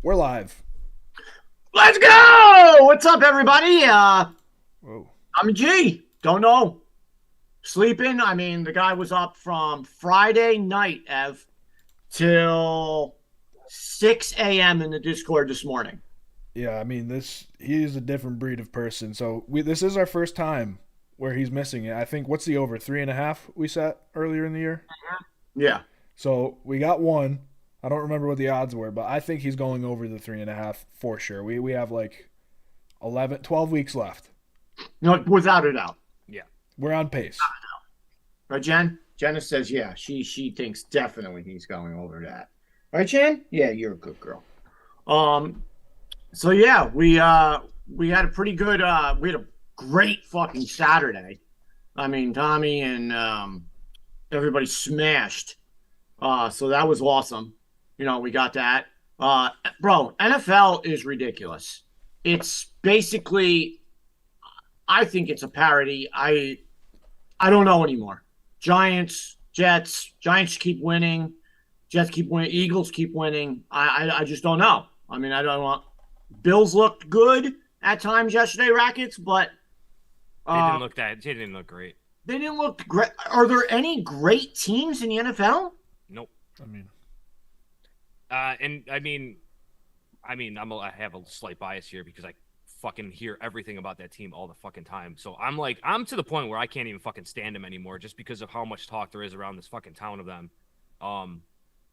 We're live. Let's go! What's up, everybody? Whoa. I'm G. Don't know. Sleeping. I mean, the guy was up from Friday night, Ev, till 6 a.m. in the Discord this morning. Yeah, I mean he is a different breed of person. So this is our first time where he's missing it. I think what's the over 3.5 we set earlier in the year? Yeah. So we got one. I don't remember what the odds were, but I think he's going over the 3.5 for sure. We have like 12 weeks left. No, without a doubt. Yeah. We're on pace. Right, Jen? Jenna says, yeah, she thinks definitely he's going over that. Right, Jen? Yeah, you're a good girl. So yeah, we had a pretty good we had a great fucking Saturday. I mean, Tommy and everybody smashed. So that was awesome. You know, we got that. Bro, NFL is ridiculous. It's basically, I think it's a parody. I don't know anymore. Giants, Jets, Giants keep winning. Jets keep winning. Eagles keep winning. I just don't know. I mean, I don't want. Bills looked good at times yesterday, Rackets, but They didn't look great. They didn't look great. Are there any great teams in the NFL? Nope. I mean, I have a slight bias here because I fucking hear everything about that team all the fucking time. So I'm to the point where I can't even fucking stand them anymore just because of how much talk there is around this fucking town of them.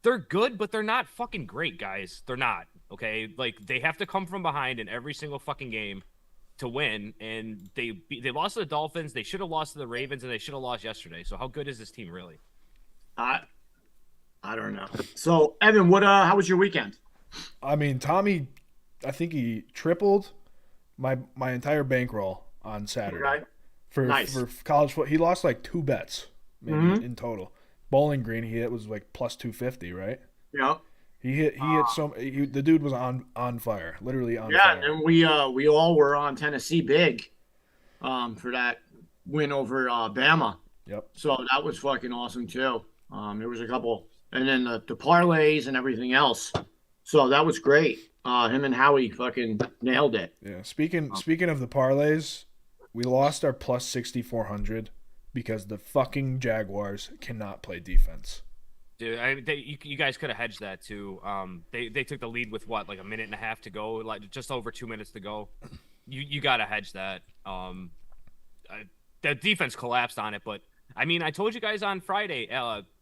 They're good, but they're not fucking great, guys. They're not. Okay, like they have to come from behind in every single fucking game to win, and they lost to the Dolphins. They should have lost to the Ravens, and they should have lost yesterday. So how good is this team really? I don't know. So Evan, how was your weekend? I mean, Tommy, I think he tripled my entire bankroll on Saturday. Right. For college football. He lost like 2 bets maybe in total. Bowling Green he hit was like plus 250, right? Yeah. He hit the dude was on fire, literally on fire. Yeah, and we all were on Tennessee big for that win over Bama. Yep. So that was fucking awesome too. There was a couple, and then the parlays and everything else. So that was great. Him and Howie fucking nailed it. Yeah. Speaking of the parlays, we lost our plus 6,400 because the fucking Jaguars cannot play defense. Dude, you guys could have hedged that too. They took the lead with what, like a minute and a half to go, like just over 2 minutes to go. You got to hedge that. The defense collapsed on it, but I mean, I told you guys on Friday,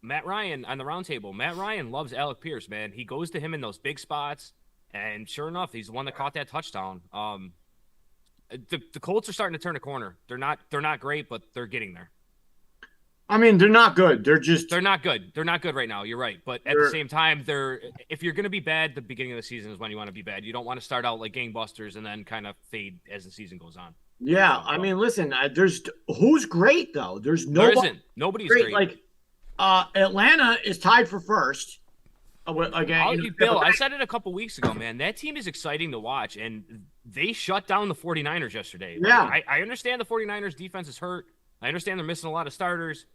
Matt Ryan on the roundtable. Matt Ryan loves Alec Pierce, man. He goes to him in those big spots, and sure enough, he's the one that caught that touchdown. The Colts are starting to turn a corner. They're not great, but they're getting there. I mean, they're not good. They're not good. They're not good right now. You're right. But at the same time, if you're going to be bad, the beginning of the season is when you want to be bad. You don't want to start out like gangbusters and then kind of fade as the season goes on. Yeah, I mean, listen, who's great though? There's nobody. There isn't. Nobody's great. Like Atlanta is tied for first. Again, Bill, I said it a couple weeks ago, man. That team is exciting to watch, and they shut down the 49ers yesterday. Yeah. Like, I understand the 49ers defense is hurt. I understand they're missing a lot of starters.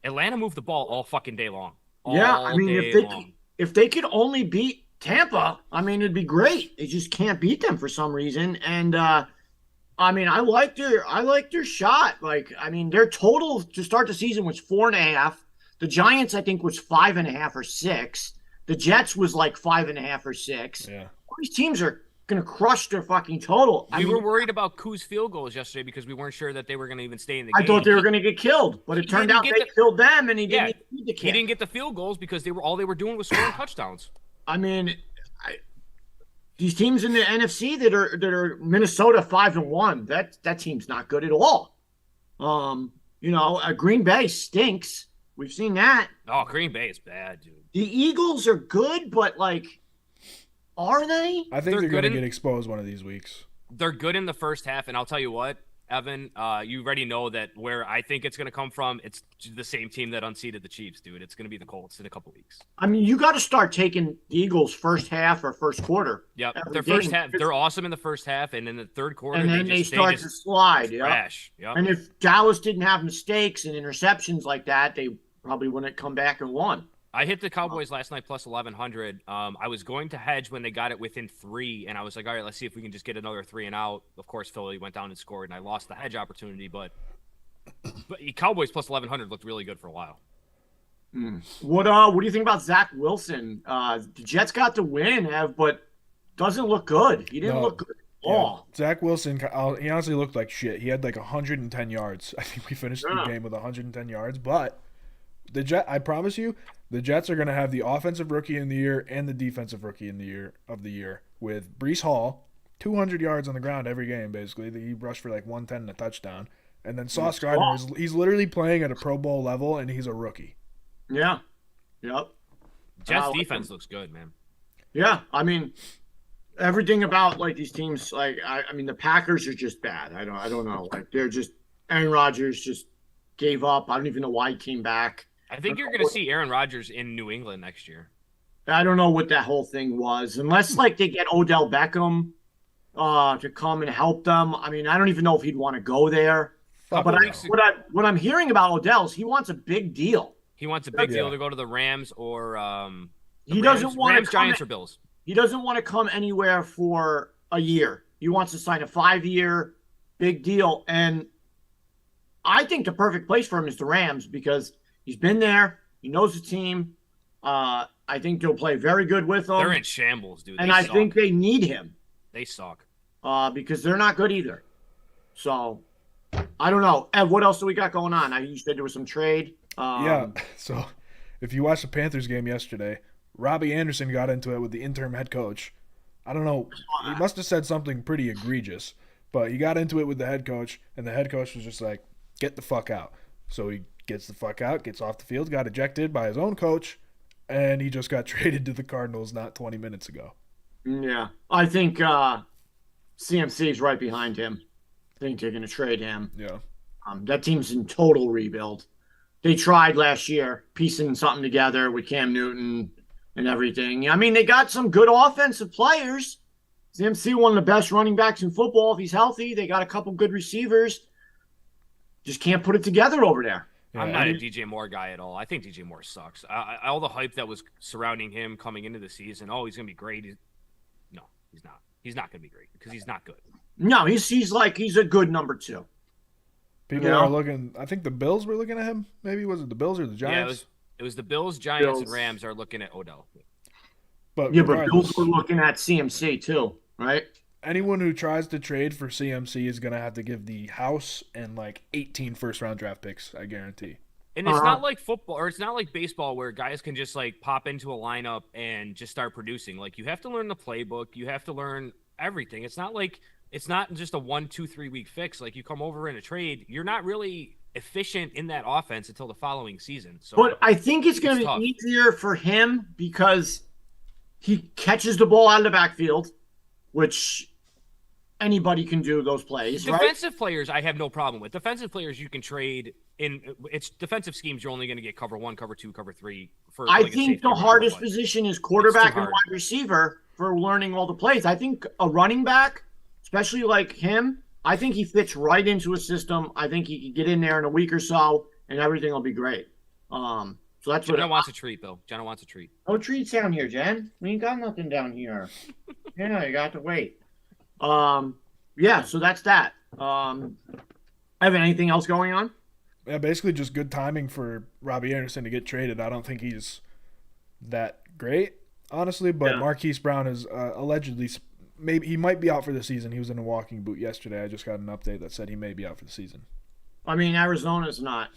Atlanta moved the ball all fucking day long. I mean, if they could only beat Tampa, I mean, it'd be great. They just can't beat them for some reason. And I mean, I like their shot. Like, I mean, their total to start the season was 4.5. The Giants, I think, was 5.5 or 6. The Jets was like 5.5 or 6. Yeah. All these teams are going to crush their fucking total. We were worried about Koo's field goals yesterday because we weren't sure that they were going to even stay in the game. I thought they were going to get killed, but it turned out they killed them, and he didn't need the kick. He didn't get the field goals because all they were doing was scoring touchdowns. I mean, these teams in the NFC that are Minnesota 5-1, that team's not good at all. Green Bay stinks. We've seen that. Oh, Green Bay is bad, dude. The Eagles are good, but like, are they? I think they're going to get exposed one of these weeks. They're good in the first half, and I'll tell you what, Evan, you already know that where I think it's going to come from, it's the same team that unseated the Chiefs, dude. It's going to be the Colts in a couple weeks. I mean, you got to start taking the Eagles first half or first quarter. Yep, their first half, they're awesome in the first half, and in the third quarter, and then they start to slide. Crash. Yep. And if Dallas didn't have mistakes and interceptions like that, they probably wouldn't come back and won. I hit the Cowboys last night plus 1,100. I was going to hedge when they got it within 3, and I was like, all right, let's see if we can just get another 3 and out. Of course, Philly went down and scored, and I lost the hedge opportunity. But Cowboys plus 1,100 looked really good for a while. What do you think about Zach Wilson? The Jets got the win, Ev, but doesn't look good. He didn't look good at all. Zach Wilson, he honestly looked like shit. He had like 110 yards. I think we finished the game with 110 yards. But I promise you, the Jets are going to have the offensive rookie in the year and the defensive rookie in the year with Breece Hall, 200 yards on the ground every game, basically. He rushed for like 110 and a touchdown. And then Sauce Gardner, he's literally playing at a Pro Bowl level, and he's a rookie. Yeah. Yep. Jets defense looks good, man. Yeah. I mean, everything about like these teams, like I mean, the Packers are just bad. I don't know. Like they're just Aaron Rodgers just gave up. I don't even know why he came back. I think you're going to see Aaron Rodgers in New England next year. I don't know what that whole thing was, unless like they get Odell Beckham to come and help them. I mean, I don't even know if he'd want to go there. But what I'm hearing about Odell is he wants a big deal. He wants a big deal to go to the Rams or Rams, Giants, or Bills. He doesn't want to come anywhere for a year. He wants to sign a 5-year big deal. And I think the perfect place for him is the Rams because he's been there. He knows the team. I think they'll play very good with him. They're in shambles, dude. And I think they need him. They suck. Because they're not good either. So, I don't know. Ev, what else do we got going on? You said there was some trade. Yeah, so if you watched the Panthers game yesterday, Robbie Anderson got into it with the interim head coach. I don't know. He must have said something pretty egregious, but he got into it with the head coach, and the head coach was just like, get the fuck out. So he gets the fuck out, gets off the field, got ejected by his own coach, and he just got traded to the Cardinals not 20 minutes ago. Yeah, I think CMC is right behind him. I think they're going to trade him. Yeah. That team's in total rebuild. They tried last year piecing something together with Cam Newton and everything. I mean, they got some good offensive players. CMC, one of the best running backs in football if he's healthy. They got a couple good receivers. Just can't put it together over there. Yeah, I'm not a DJ Moore guy at all. I think DJ Moore sucks. All the hype that was surrounding him coming into the season, he's going to be great. No, he's not. He's not going to be great because he's not good. No, he's a good number 2. People are looking. I think the Bills were looking at him. Maybe was it the Bills or the Giants? Yeah, it was the Bills, Giants, and Rams are looking at Odell. But Bills were looking at CMC too, right? Anyone who tries to trade for CMC is gonna have to give the house and like 18 first-round draft picks. I guarantee. And it's not like football or it's not like baseball where guys can just like pop into a lineup and just start producing. Like you have to learn the playbook. You have to learn everything. It's not just a 1, 2, 3 week fix. Like you come over in a trade, you're not really efficient in that offense until the following season. So, but I think it's going to be easier for him because he catches the ball out of the backfield, which anybody can do those plays. Defensive players, I have no problem with. Defensive players, you can trade in. It's defensive schemes. You're only going to get cover 1, cover 2, cover 3. I think the hardest position is quarterback and wide receiver for learning all the plays. I think a running back, especially like him, I think he fits right into a system. I think he could get in there in a week or so, and everything will be great. So that's Jenna wants a treat, Bill. Jenna wants a treat. No treats down here, Jen. We ain't got nothing down here. Yeah, you got to wait. Yeah, so that's that. Evan, anything else going on? Yeah, basically just good timing for Robbie Anderson to get traded. I don't think he's that great, honestly, but Marquise Brown is allegedly maybe he might be out for the season. He was in a walking boot yesterday. I just got an update that said he may be out for the season. I mean, Arizona's not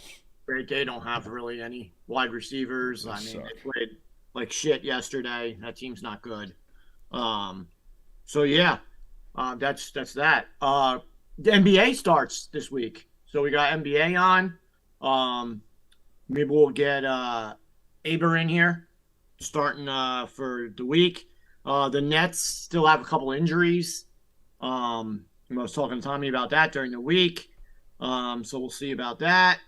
great. They don't have really any wide receivers. They played like shit yesterday. That team's not good. So yeah, that's that. The NBA starts this week, so we got NBA on. Maybe we'll get Aber in here starting for the week. The Nets still have a couple injuries. I was talking to Tommy about that during the week. So we'll see about that.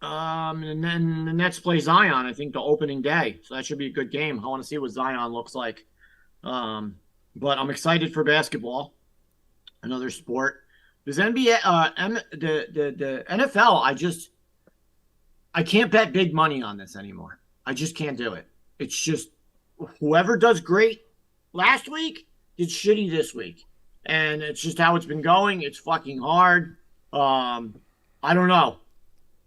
And then the Nets play Zion, I think, the opening day. So that should be a good game. I want to see what Zion looks like. But I'm excited for basketball, another sport. This NBA, the NFL, I can't bet big money on this anymore. I just can't do it. It's just whoever does great last week did shitty this week. And it's just how it's been going. It's fucking hard. I don't know.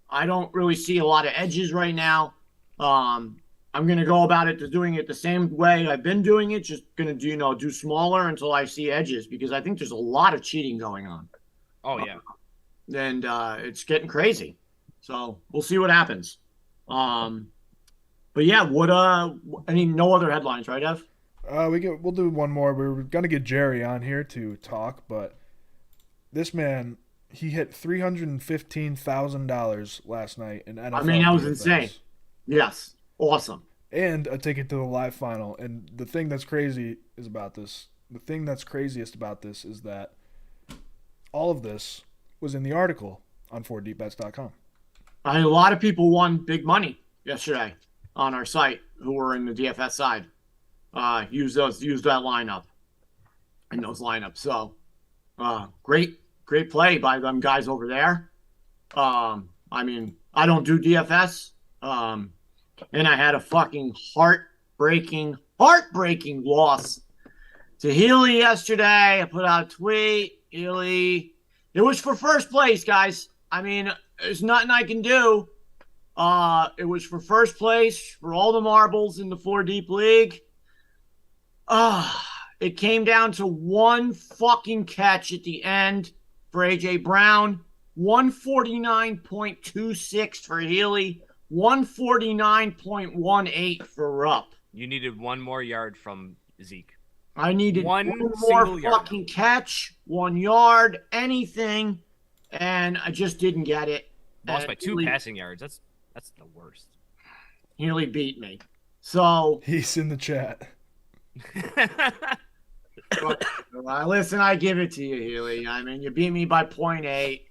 I don't really see a lot of edges right now. I'm going to go about it to doing it the same way I've been doing it, just going to do smaller until I see edges, because I think there's a lot of cheating going on. Oh, yeah. And it's getting crazy. So we'll see what happens. But yeah, no other headlines, right, Ev? We'll do one more. We were going to get Jerry on here to talk, but this man, he hit $315,000 last night in NFL. I mean, that was DFS. insane. Yes. Awesome. And a ticket to the live final. And the thing that's craziest about this is that all of this was in the article on 4deepbets.com. A lot of people won big money yesterday on our site who were in the DFS side. Use that lineup and those lineups. So great play by them guys over there. I mean, I don't do DFS. And I had a fucking heartbreaking loss to Healy yesterday. I put out a tweet. Healy, it was for first place, guys. I mean, there's nothing I can do. It was for first place for all the marbles in the 4 Deep League. It came down to one fucking catch at the end for AJ Brown. 149.26 for Healy. 149.18 for Rupp. You needed one more yard from Zeke. I needed one more fucking catch, 1 yard, anything, and I just didn't get it. Lost by 2 passing yards. That's the worst. Healy beat me. So he's in the chat. Listen, I give it to you, Healy. I mean, you beat me by 0.8.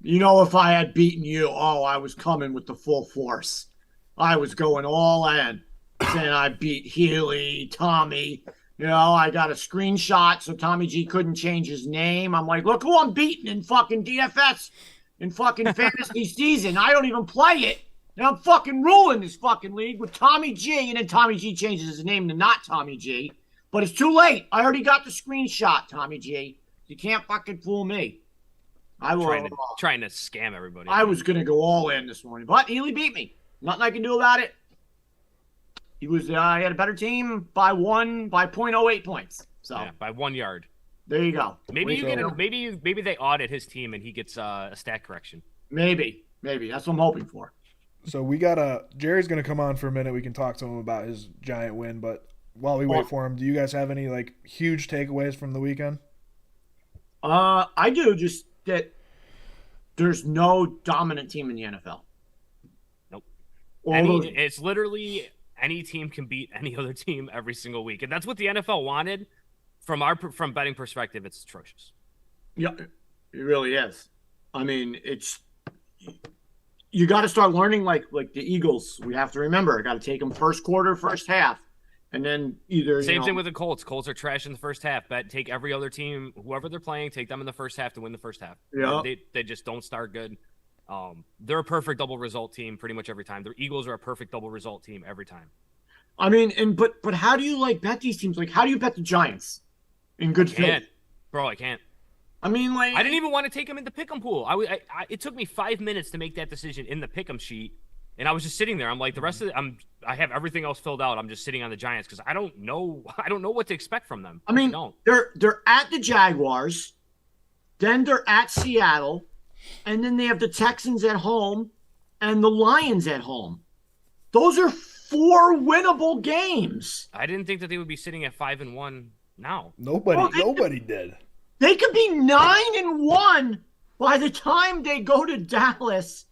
If I had beaten you, I was coming with the full force. I was going all in. Saying I beat Healy, Tommy. I got a screenshot so Tommy G couldn't change his name. I'm like, look who I'm beating in fucking DFS in fucking fantasy season. I don't even play it. And I'm fucking ruling this fucking league with Tommy G. And then Tommy G changes his name to not Tommy G. But it's too late. I already got the screenshot, Tommy G. You can't fucking fool me. I was trying to scam everybody. I was going to go all in this morning, but Healy beat me. Nothing I can do about it. He had a better team by 0.08 points. So yeah, by 1 yard. There you go. Maybe they audit his team and he gets a stat correction. Maybe that's what I'm hoping for. So Jerry's going to come on for a minute. We can talk to him about his giant win, but while we wait for him, do you guys have any huge takeaways from the weekend? I do, just that there's no dominant team in the NFL. Nope. It's literally any team can beat any other team every single week, and that's what the NFL wanted. From betting perspective, it's atrocious. Yeah, it really is. I mean, you got to start learning like the Eagles. We have to remember, got to take them first quarter, first half. And then same thing with the Colts. Colts are trash in the first half. Take every other team, whoever they're playing, take them in the first half to win the first half. Yeah. They just don't start good. They're a perfect double result team pretty much every time. The Eagles are a perfect double result team every time. I mean, but how do you bet these teams? How do you bet the Giants in good faith? Bro, I can't. I mean, I didn't even want to take them in the pick'em pool. It took me 5 minutes to make that decision in the pick'em sheet. And I was just sitting there. I'm like, the rest of it, I have everything else filled out. I'm just sitting on the Giants because I don't know what to expect from them. I mean, they're at the Jaguars, then they're at Seattle, and then they have the Texans at home and the Lions at home. Those are 4 winnable games. I didn't think that they would be sitting at 5-1 now. Nobody did. They could be 9-1 by the time they go to Dallas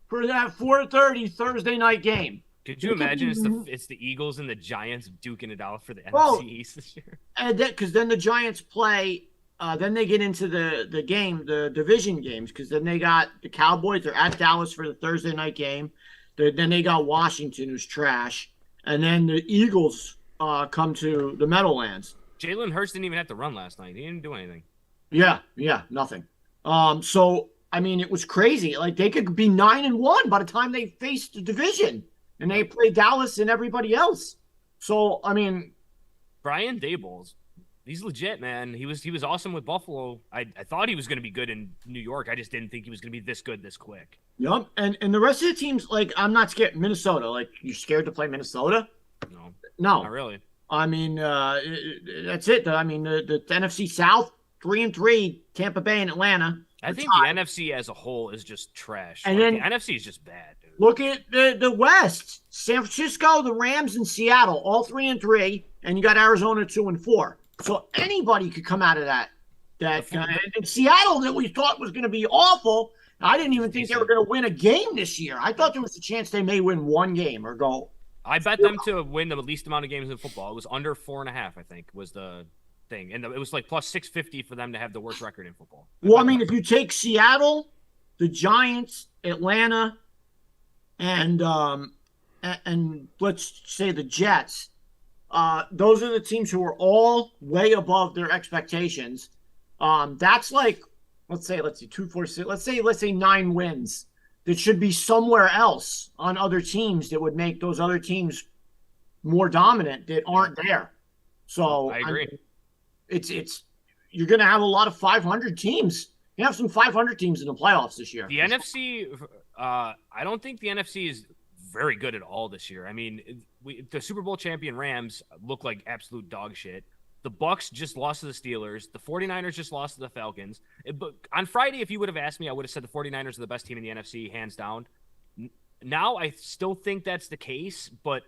for that 4:30 Thursday night game. Could you imagine it's the Eagles and the Giants duking it out for the NFC East this year? And because then the Giants play, then they get into the division games, because then they got the Cowboys. They're at Dallas for the Thursday night game. Then they got Washington, who's trash. And then the Eagles come to the Meadowlands. Jalen Hurts didn't even have to run last night. He didn't do anything. Yeah, nothing. So I mean, it was crazy. Like they could be 9-1 by the time they faced the division, and they played Dallas and everybody else. So I mean, Brian Daboll's, he's legit, man. He was awesome with Buffalo. I thought he was going to be good in New York. I just didn't think he was going to be this good this quick. Yep. And the rest of the teams, like I'm not scared. Minnesota, like you're scared to play Minnesota? No, not really. I mean, that's it. I mean, the NFC South 3-3, Tampa Bay and Atlanta. I think the NFC as a whole is just trash. And then the NFC is just bad, dude. Look at the West: San Francisco, the Rams, and Seattle, all 3-3, and you got Arizona 2-4. So anybody could come out of that. And Seattle, that we thought was going to be awful. I didn't even think they were going to win a game this year. I thought there was a chance they may win one game or go. I bet them to win the least amount of games in football. It was under 4.5, I think, was the thing. And it was like plus 650 for them to have the worst record in football. Well, I mean, if you take Seattle, the Giants, Atlanta, and let's say the Jets, those are the teams who are all way above their expectations. That's like, let's say 2, 4, 6, let's say 9 wins. That should be somewhere else on other teams that would make those other teams more dominant that aren't there. So I agree. It's you're going to have a lot of 500 teams. You have some 500 teams in the playoffs this year. The NFC, I don't think the NFC is very good at all this year. I mean, the Super Bowl champion Rams look like absolute dog shit. The Bucs just lost to the Steelers. The 49ers just lost to the Falcons. But on Friday, if you would have asked me, I would have said the 49ers are the best team in the NFC, hands down. Now, I still think that's the case, but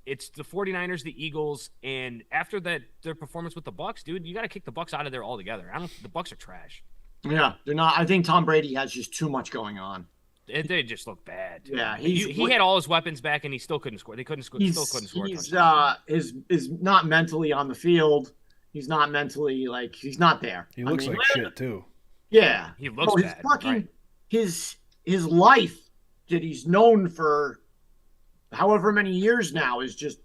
it's the 49ers, the Eagles, and after that, their performance with the Bucs, dude, you got to kick the Bucs out of there altogether. The Bucs are trash. Yeah, they're not. I think Tom Brady has just too much going on. They just look bad. Yeah, he had all his weapons back, and he still couldn't score. They couldn't score. Still couldn't score. He's is not mentally on the field. He's not mentally he's not there. He looks like shit too. Yeah, he looks bad. Fucking, his life that he's known for however many years now is just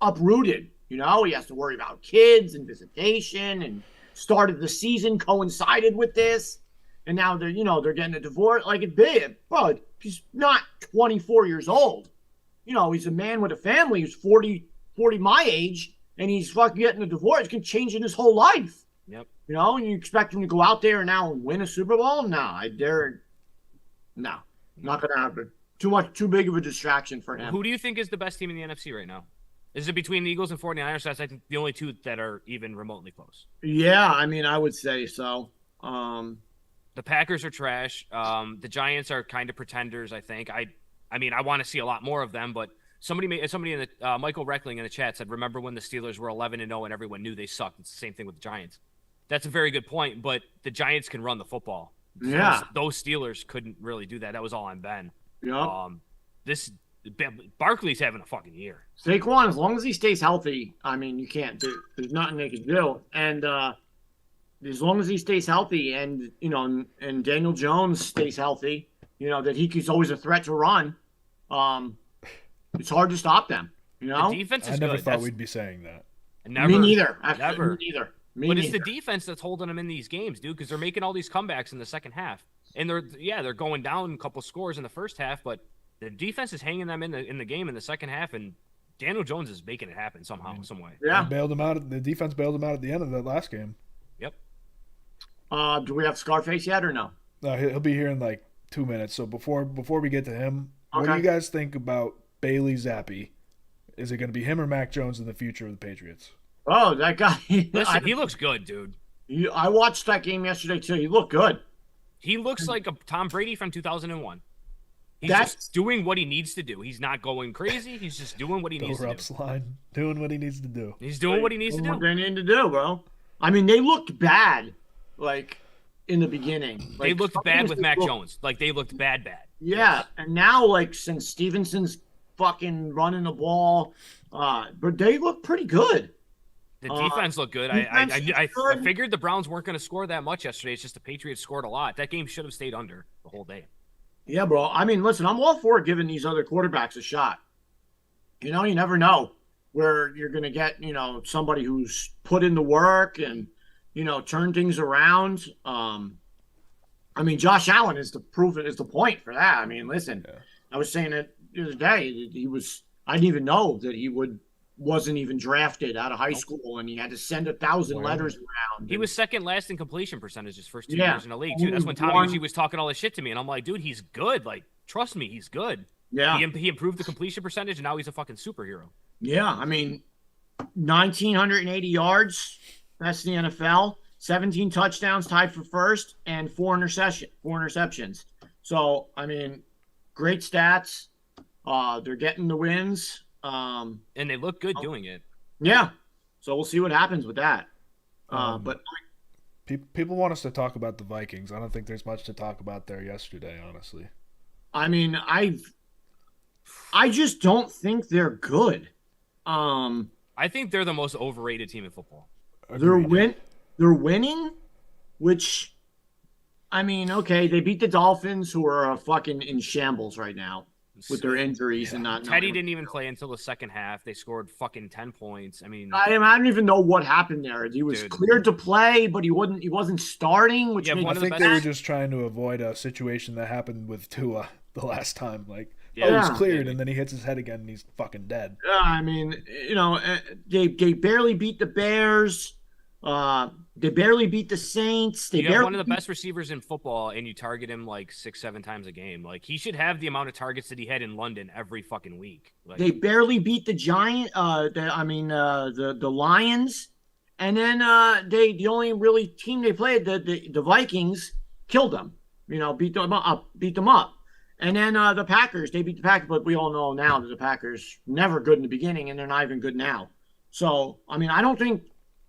uprooted. You know, he has to worry about kids and visitation, and started the season coincided with this. And now they're getting a divorce. Like it big, bro. He's not 24 years old. You know, he's a man with a family. He's 40 my age, and he's fucking getting a divorce. It's changing his whole life. Yep. You know, and you expect him to go out there now and win a Super Bowl? No, not gonna happen. Too big of a distraction for him. Who do you think is the best team in the NFC right now? Is it between the Eagles and 49ers? That's, I think, the only two that are even remotely close. Yeah, I mean, I would say so. The Packers are trash. The Giants are kind of pretenders, I think. I mean, I want to see a lot more of them, but somebody in the Michael Reckling in the chat said, remember when the Steelers were 11-0 and everyone knew they sucked? It's the same thing with the Giants. That's a very good point, but the Giants can run the football. Yeah. Those Steelers couldn't really do that. That was all on Ben. Yeah. Barkley's having a fucking year. Saquon, as long as he stays healthy, I mean, there's nothing they can do. And as long as he stays healthy and, and Daniel Jones stays healthy, that he's always a threat to run, it's hard to stop them, The defense is I never good. thought we'd be saying that. Me neither. Never. Me neither. But it's the defense that's holding them in these games, dude, because they're making all these comebacks in the second half. And they're going down a couple scores in the first half, but the defense is hanging them in the game in the second half, and Daniel Jones is making it happen somehow, some way. Yeah. The defense bailed him out at the end of that last game. Yep. Do we have Scarface yet or no? He'll be here in like 2 minutes. So before we get to him, okay. What do you guys think about Bailey Zappi? Is it going to be him or Mac Jones in the future of the Patriots? Oh, that guy. Listen, he looks good, dude. I watched that game yesterday too. He looked good. He looks like a Tom Brady from 2001. He's just doing what he needs to do. He's not going crazy. He's just doing what he needs to do. Rupp's line, doing what he needs to do. He's doing what he needs to do. What they need to do, bro. I mean, they looked bad, in the beginning. They looked bad with Mac Jones. They looked bad. Yeah, and now, since Stevenson's fucking running the ball, but they look pretty good. The defense looked good. I figured the Browns weren't going to score that much yesterday. It's just the Patriots scored a lot. That game should have stayed under the whole day. Yeah, bro. I mean, listen, I'm all for giving these other quarterbacks a shot. You never know where you're going to get, somebody who's put in the work and, turn things around. I mean, Josh Allen is the proof, is the point for that. I mean, listen, Yeah. I was saying it the other day. I didn't even know that wasn't even drafted out of high school, and he had to send 1,000 letters around. He was second last in completion percentage his first 2 Yeah. years in the league, too. That's when Tommy G was talking all this shit to me, and I'm like, dude, he's good. Like, trust me, he's good. Yeah. He improved the completion percentage, and now he's a fucking superhero. Yeah, I mean, 1,980 yards. That's the NFL. 17 touchdowns, tied for first, and 4 interceptions. So, I mean, great stats. They're getting the wins. And they look good doing it. Yeah. So we'll see what happens with that. But people want us to talk about the Vikings. I don't think there's much to talk about there yesterday, honestly. I mean, I just don't think they're good. I think they're the most overrated team in football. They're winning, which, I mean, okay, they beat the Dolphins, who are fucking in shambles right now with their injuries and not. Teddy didn't even play until the second half. They scored fucking 10 points. I mean, I don't even know what happened there. He was cleared to play, but he wasn't starting. Which I think they were just trying to avoid a situation that happened with Tua the last time. Like, he was cleared, and then he hits his head again, and he's fucking dead. I mean, they barely beat the Bears. They barely beat the Saints. You have one of the best receivers in football, and you target him like 6-7 times a game. Like, he should have the amount of targets that he had in London every fucking week. Like, they barely beat the the Lions, and then the only really team they played, the Vikings, killed them. Beat them up. And then the Packers, they beat the Packers, but we all know now that the Packers never good in the beginning, and they're not even good now. So, I mean, I don't think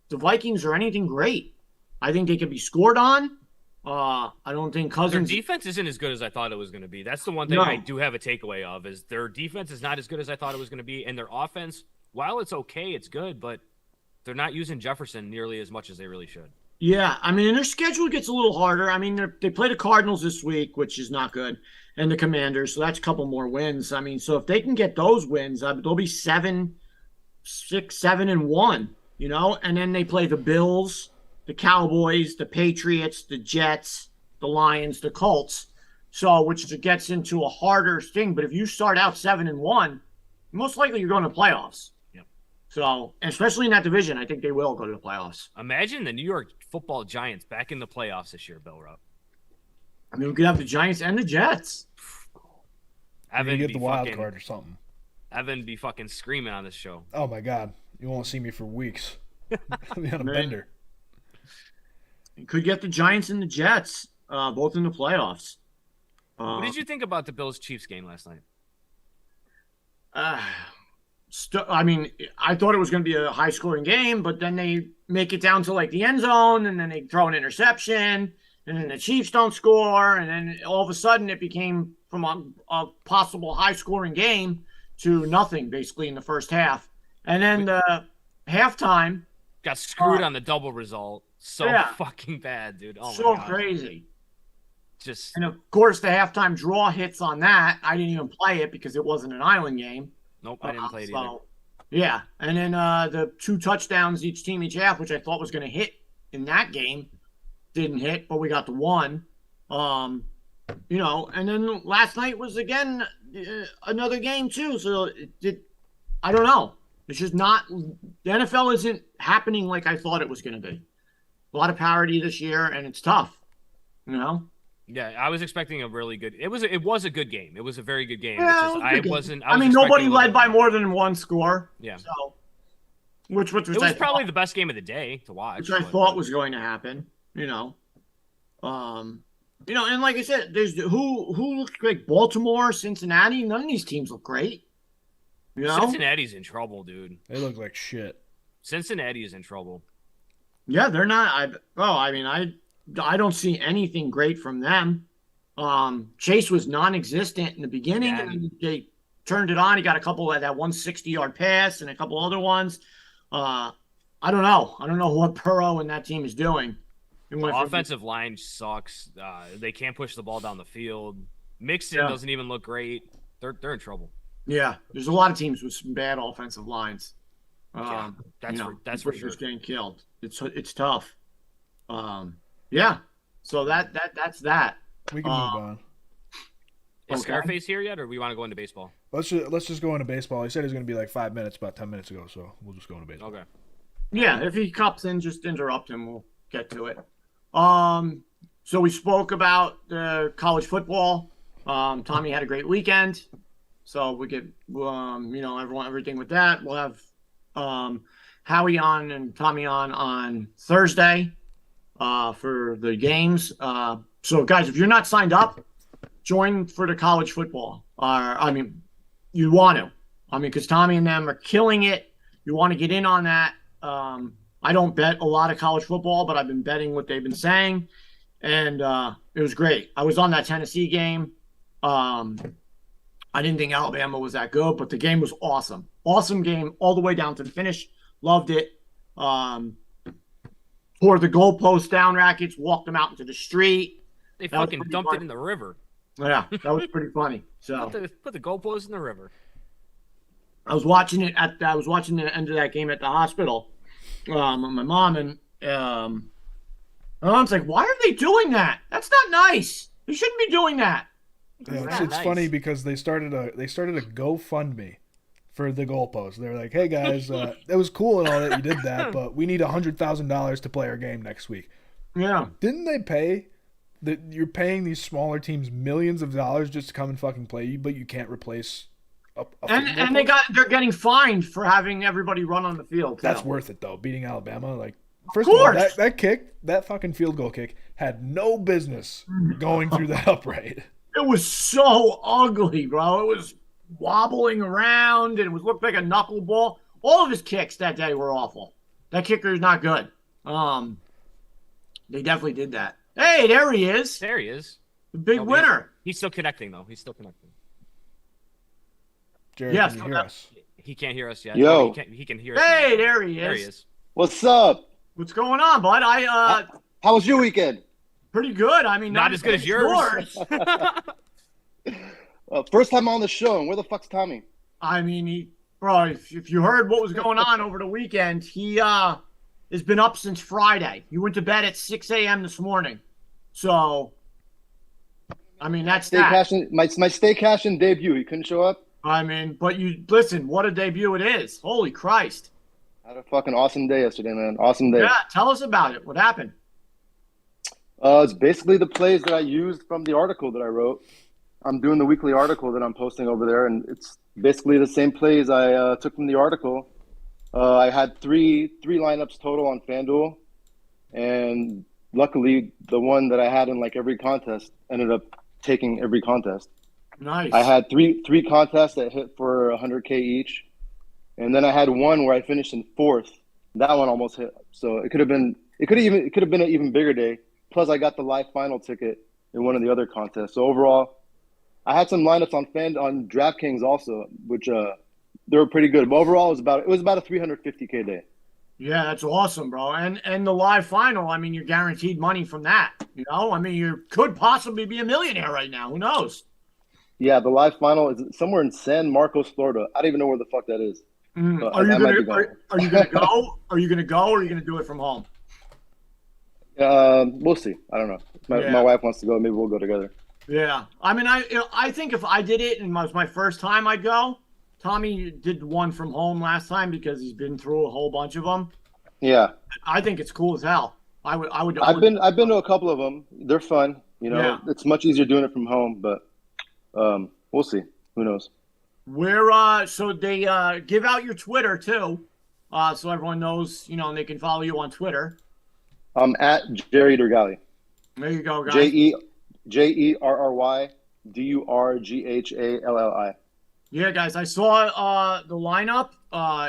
the Vikings are anything great. I think they can be scored on. I don't think Cousins. Their defense isn't as good as I thought it was going to be. That's the one thing I do have a takeaway of, is their defense is not as good as I thought it was going to be, and their offense, while it's okay, it's good, but they're not using Jefferson nearly as much as they really should. Yeah, I mean, their schedule gets a little harder. I mean, they play the Cardinals this week, which is not good, and the Commanders, so that's a couple more wins. I mean, so if they can get those wins, they'll be 7-1. And then they play the Bills, the Cowboys, the Patriots, the Jets, the Lions, the Colts. So, which gets into a harder thing. But if you start out 7-1, most likely you're going to playoffs. Yep. So, especially in that division, I think they will go to the playoffs. Imagine the New York Football Giants back in the playoffs this year, Bill Rupp. I mean, we could have the Giants and the Jets. Evan get the wild card or something. Evan be fucking screaming on this show. Oh my God. You won't see me for weeks. I'll be on a bender. You could get the Giants and the Jets, both in the playoffs. What did you think about the Bills-Chiefs game last night? I mean, I thought it was going to be a high-scoring game, but then they make it down to like the end zone, and then they throw an interception, and then the Chiefs don't score, and then all of a sudden it became from a possible high-scoring game to nothing, basically, in the first half. And then the halftime got screwed on the double result. So fucking bad, dude. Oh, so my God. Crazy. And of course, the halftime draw hits on that. I didn't even play it because it wasn't an island game. Nope, I didn't play it either. Yeah, and then the 2 touchdowns each team each half, which I thought was going to hit in that game, didn't hit, but we got the 1. And then last night was again another game too. So I don't know. It's just not, the NFL isn't happening like I thought it was going to be. A lot of parity this year, and it's tough. Yeah, I was expecting a really good. It was a good game. It was a very good game. Yeah, I mean, nobody led by more than 1 score. Yeah. So, which it was probably the best game of the day to watch. Which I thought was going to happen. And like I said, there's who looks like Baltimore, Cincinnati. None of these teams look great. Cincinnati's in trouble, dude. They look like shit. Cincinnati is in trouble. Yeah, they're not. I don't see anything great from them. Chase was non-existent in the beginning, and they turned it on. He got a couple of that 160-yard pass and a couple other ones. I don't know. I don't know what Burrow and that team is doing. The offensive line sucks. They can't push the ball down the field. Mixon doesn't even look great. They're in trouble. Yeah, there's a lot of teams with some bad offensive lines. That's for sure. Just getting killed. It's tough. Yeah. So that's that. We can move on. Is Okay. Scarface here yet, or we want to go into baseball? Let's just go into baseball. He said he was going to be like 5 minutes, about 10 minutes ago, so we'll just go into baseball. Okay. Yeah, if he comes in, just interrupt him. We'll get to it. So we spoke about college football. Tommy had a great weekend, so we get everything with that. We'll have Howie on and Tommy on Thursday for the games. So guys, if you're not signed up, join for the college football. You want to. Because Tommy and them are killing it. You want to get in on that. I don't bet a lot of college football, but I've been betting what they've been saying, and it was great. I was on that Tennessee game. I didn't think Alabama was that good, but the game was awesome. Awesome game all the way down to the finish. Loved it. Tore the goalpost down, Rackets, walked them out into the street. They fucking dumped it in the river. Yeah, that was pretty funny. So Put the goalpost in the river. I was watching the end of that game at the hospital with my mom, and my mom's like, "Why are they doing that? That's not nice. They shouldn't be doing that." Yeah, it's funny because they started a GoFundMe for the goalpost. They're like, "Hey guys, it was cool and all that you did that, but we need $100,000 to play our game next week." Yeah. Didn't they pay? You're paying these smaller teams millions of dollars just to come and fucking play you, but you can't replace. And they're getting fined for having everybody run on the field. That's worth it though. Beating Alabama, like first of all, that fucking field goal kick had no business going through the upright. It was so ugly, bro. It was wobbling around, and it looked like a knuckleball. All of his kicks that day were awful. That kicker is not good. They definitely did that. Hey, there he is. There he is. The big winner. He's still connecting though. Jared, yes, can you hear us? He can't hear us yet. Yo. He can hear us. Hey, now. there he is. There he is. What's up? What's going on, bud? How was your weekend? Pretty good. I mean, Not as good as yours. First Time on the show, and where the fuck's Tommy? I mean, if you heard what was going on over the weekend, he has been up since Friday. He went to bed at 6 a.m. this morning. So, I mean, that's Stay Cashin, my Stay Cashin debut. He couldn't show up. I mean, but you listen, what a debut it is. Holy Christ. I had a fucking awesome day yesterday, man. Awesome day. Yeah, tell us about it. What happened? It's basically the plays that I used from the article that I wrote. I'm doing the weekly article that I'm posting over there, and it's basically the same plays I took from the article. I had three lineups total on FanDuel, and luckily the one that I had in like every contest ended up taking every contest. Nice. I had three contests that hit for $100K each, and then I had one where I finished in fourth. That one almost hit, so it could have been an even bigger day. Plus, I got the live final ticket in one of the other contests. So overall, I had some lineups on DraftKings also, which they were pretty good. But overall, it was about a $350K day. Yeah, that's awesome, bro. And the live final, I mean, you're guaranteed money from that. You know, I mean, you could possibly be a millionaire right now. Who knows? Yeah, the live final is somewhere in San Marcos, Florida. I don't even know where the fuck that is. Are you gonna go? Are you gonna go? Or are you gonna do it from home? We'll see. I don't know. My wife wants to go. Maybe we'll go together. Yeah, I mean, I think if I did it and it was my first time, I'd go. Tommy did one from home last time because he's been through a whole bunch of them. Yeah, I think it's cool as hell. I would. I've been to a couple of them. They're fun. You know, It's much easier doing it from home, but we'll see. Who knows? So they give out your Twitter too, so everyone knows. You know, and they can follow you on Twitter. I'm at Jerry Durgali. There you go, guys. JerryDurghali. Yeah, guys, I saw the lineup.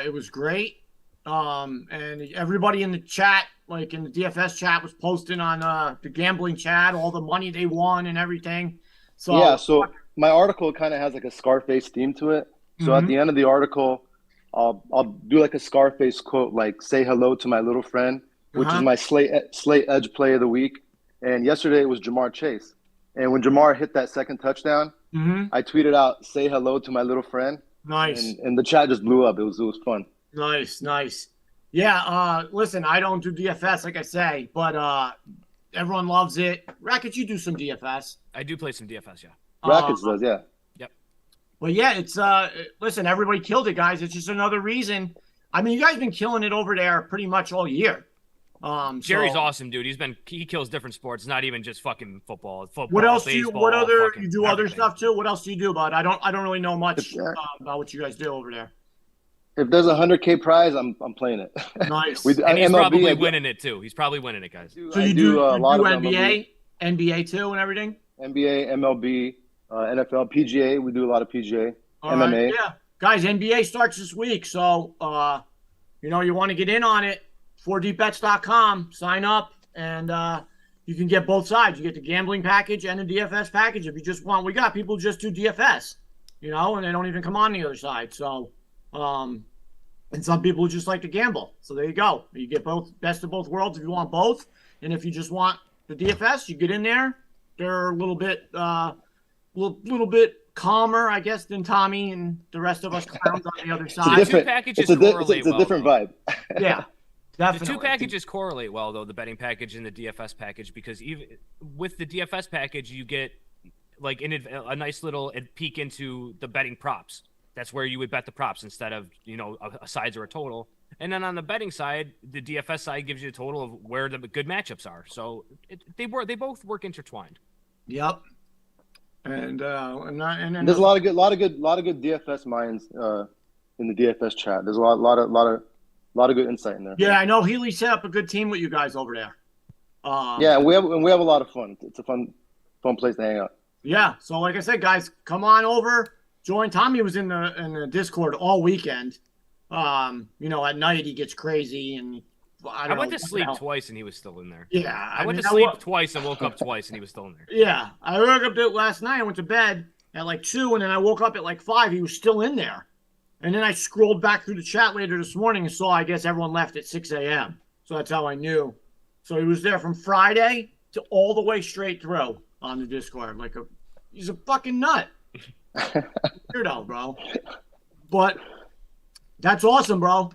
It was great. And everybody in the chat, like in the DFS chat, was posting on the gambling chat all the money they won and everything. So yeah, so my article kind of has like a Scarface theme to it. So at the end of the article, I'll do like a Scarface quote, like "Say hello to my little friend," which is my Slate Edge play of the week. And yesterday it was Jamar Chase. And when Jamar hit that second touchdown, I tweeted out, "Say hello to my little friend." Nice. And the chat just blew up. It was fun. Nice. Yeah, listen, I don't do DFS like I say, but Everyone loves it. Rackets, you do some DFS. I do play some DFS, yeah. Rackets does, yeah. Yep. Well, yeah, it's listen, everybody killed it, guys. It's just another reason. I mean, you guys been killing it over there pretty much all year. Jerry's awesome, dude. He kills different sports, not even just fucking football. What else baseball, do you? What other? fucking You do other everything. stuff too. What else do you do, bud? I don't really know much about what you guys do over there. If there's a 100K prize, I'm playing it. Nice. And he's MLB, probably winning it too. He's probably winning it, guys. So you do a lot of NBA, NBA too, and everything. NBA, MLB, NFL, PGA. We do a lot of PGA, All MMA. right, yeah, guys. NBA starts this week, so you want to get in on it. 4dbets.com. Sign up, and you can get both sides. You get the gambling package and the DFS package if you just want. We got people who just do DFS, and they don't even come on the other side. So, and some people just like to gamble. So there you go. You get both, best of both worlds if you want both. And if you just want the DFS, you get in there. They're a little bit calmer, I guess, than Tommy and the rest of us clowns on the other side. It's a different vibe. Yeah. Definitely. The two packages correlate well, though, the betting package and the DFS package, because even with the DFS package, you get like a nice little peek into the betting props. That's where you would bet the props instead of, a sides or a total. And then on the betting side, the DFS side gives you a total of where the good matchups are. So they both work intertwined. Yep. And there's a lot of good DFS minds in the DFS chat. There's a lot of good insight in there. Yeah, I know Healy set up a good team with you guys over there. Yeah, and we have a lot of fun. It's a fun place to hang out. Yeah, so like I said, guys, come on over. Join. Tommy was in the Discord all weekend. At night he gets crazy, and I went to sleep twice and he was still in there. Yeah, I went to sleep twice and woke up twice and he was still in there. Yeah, I woke up last night. I went to bed at like 2, and then I woke up at like 5. He was still in there, and then I scrolled back through the chat later this morning and saw, I guess, everyone left at 6 a.m. So that's how I knew. So he was there from Friday to all the way straight through on the Discord. He's a fucking nut. Weirdo, bro. But that's awesome, bro.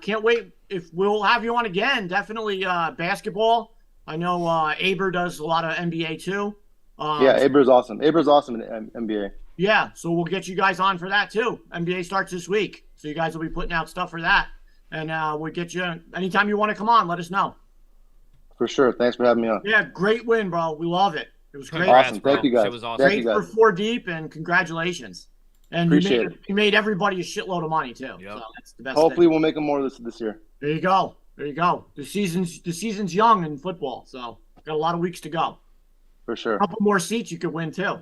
Can't wait. If we'll have you on again, definitely basketball. I know Aber does a lot of NBA too. Yeah, Aber's awesome. Aber's awesome in NBA. Yeah, so we'll get you guys on for that too. NBA starts this week, so you guys will be putting out stuff for that. And we'll get you anytime you want to come on. Let us know. For sure. Thanks for having me on. Yeah, great win, bro. We love it. It was great. Awesome. Thank you guys. It was awesome. Great for 4 deep, and congratulations. And you made everybody a shitload of money too. Yep. So that's the best. Hopefully, thing. we'll make them more this year. There you go. The season's young in football, so got a lot of weeks to go. For sure. A couple more seats you could win too.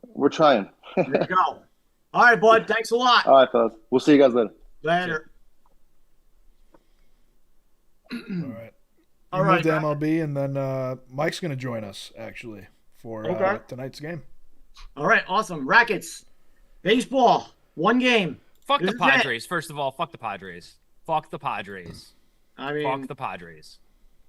We're trying. There you go. All right, bud. Thanks a lot. All right, fellas. We'll see you guys later. Later. All right. All right. Moved to MLB, and then Mike's going to join us actually for tonight's game. All right. Awesome. Rackets. Baseball. 1 game. Fuck the Padres. First of all, fuck the Padres. Fuck the Padres. I mean, fuck the Padres.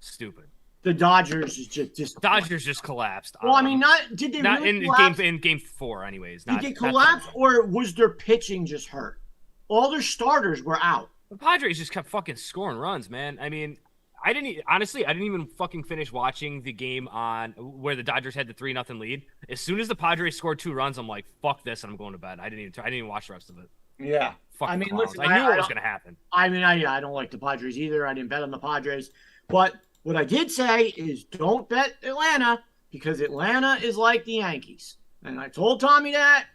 Stupid. The Dodgers is just Dodgers just collapsed. Well, I mean, did they not really in game 4, anyways. Did they collapse, or was their pitching just hurt? All their starters were out. The Padres just kept fucking scoring runs, man. I mean, I didn't even fucking finish watching the game on where the Dodgers had the 3-0 lead. As soon as the Padres scored 2 runs, I'm like, fuck this, and I'm going to bed. I didn't even watch the rest of it. Yeah. Fucking listen, I knew what was going to happen. I mean, I don't like the Padres either. I didn't bet on the Padres. But what I did say is don't bet Atlanta, because Atlanta is like the Yankees. And I told Tommy that,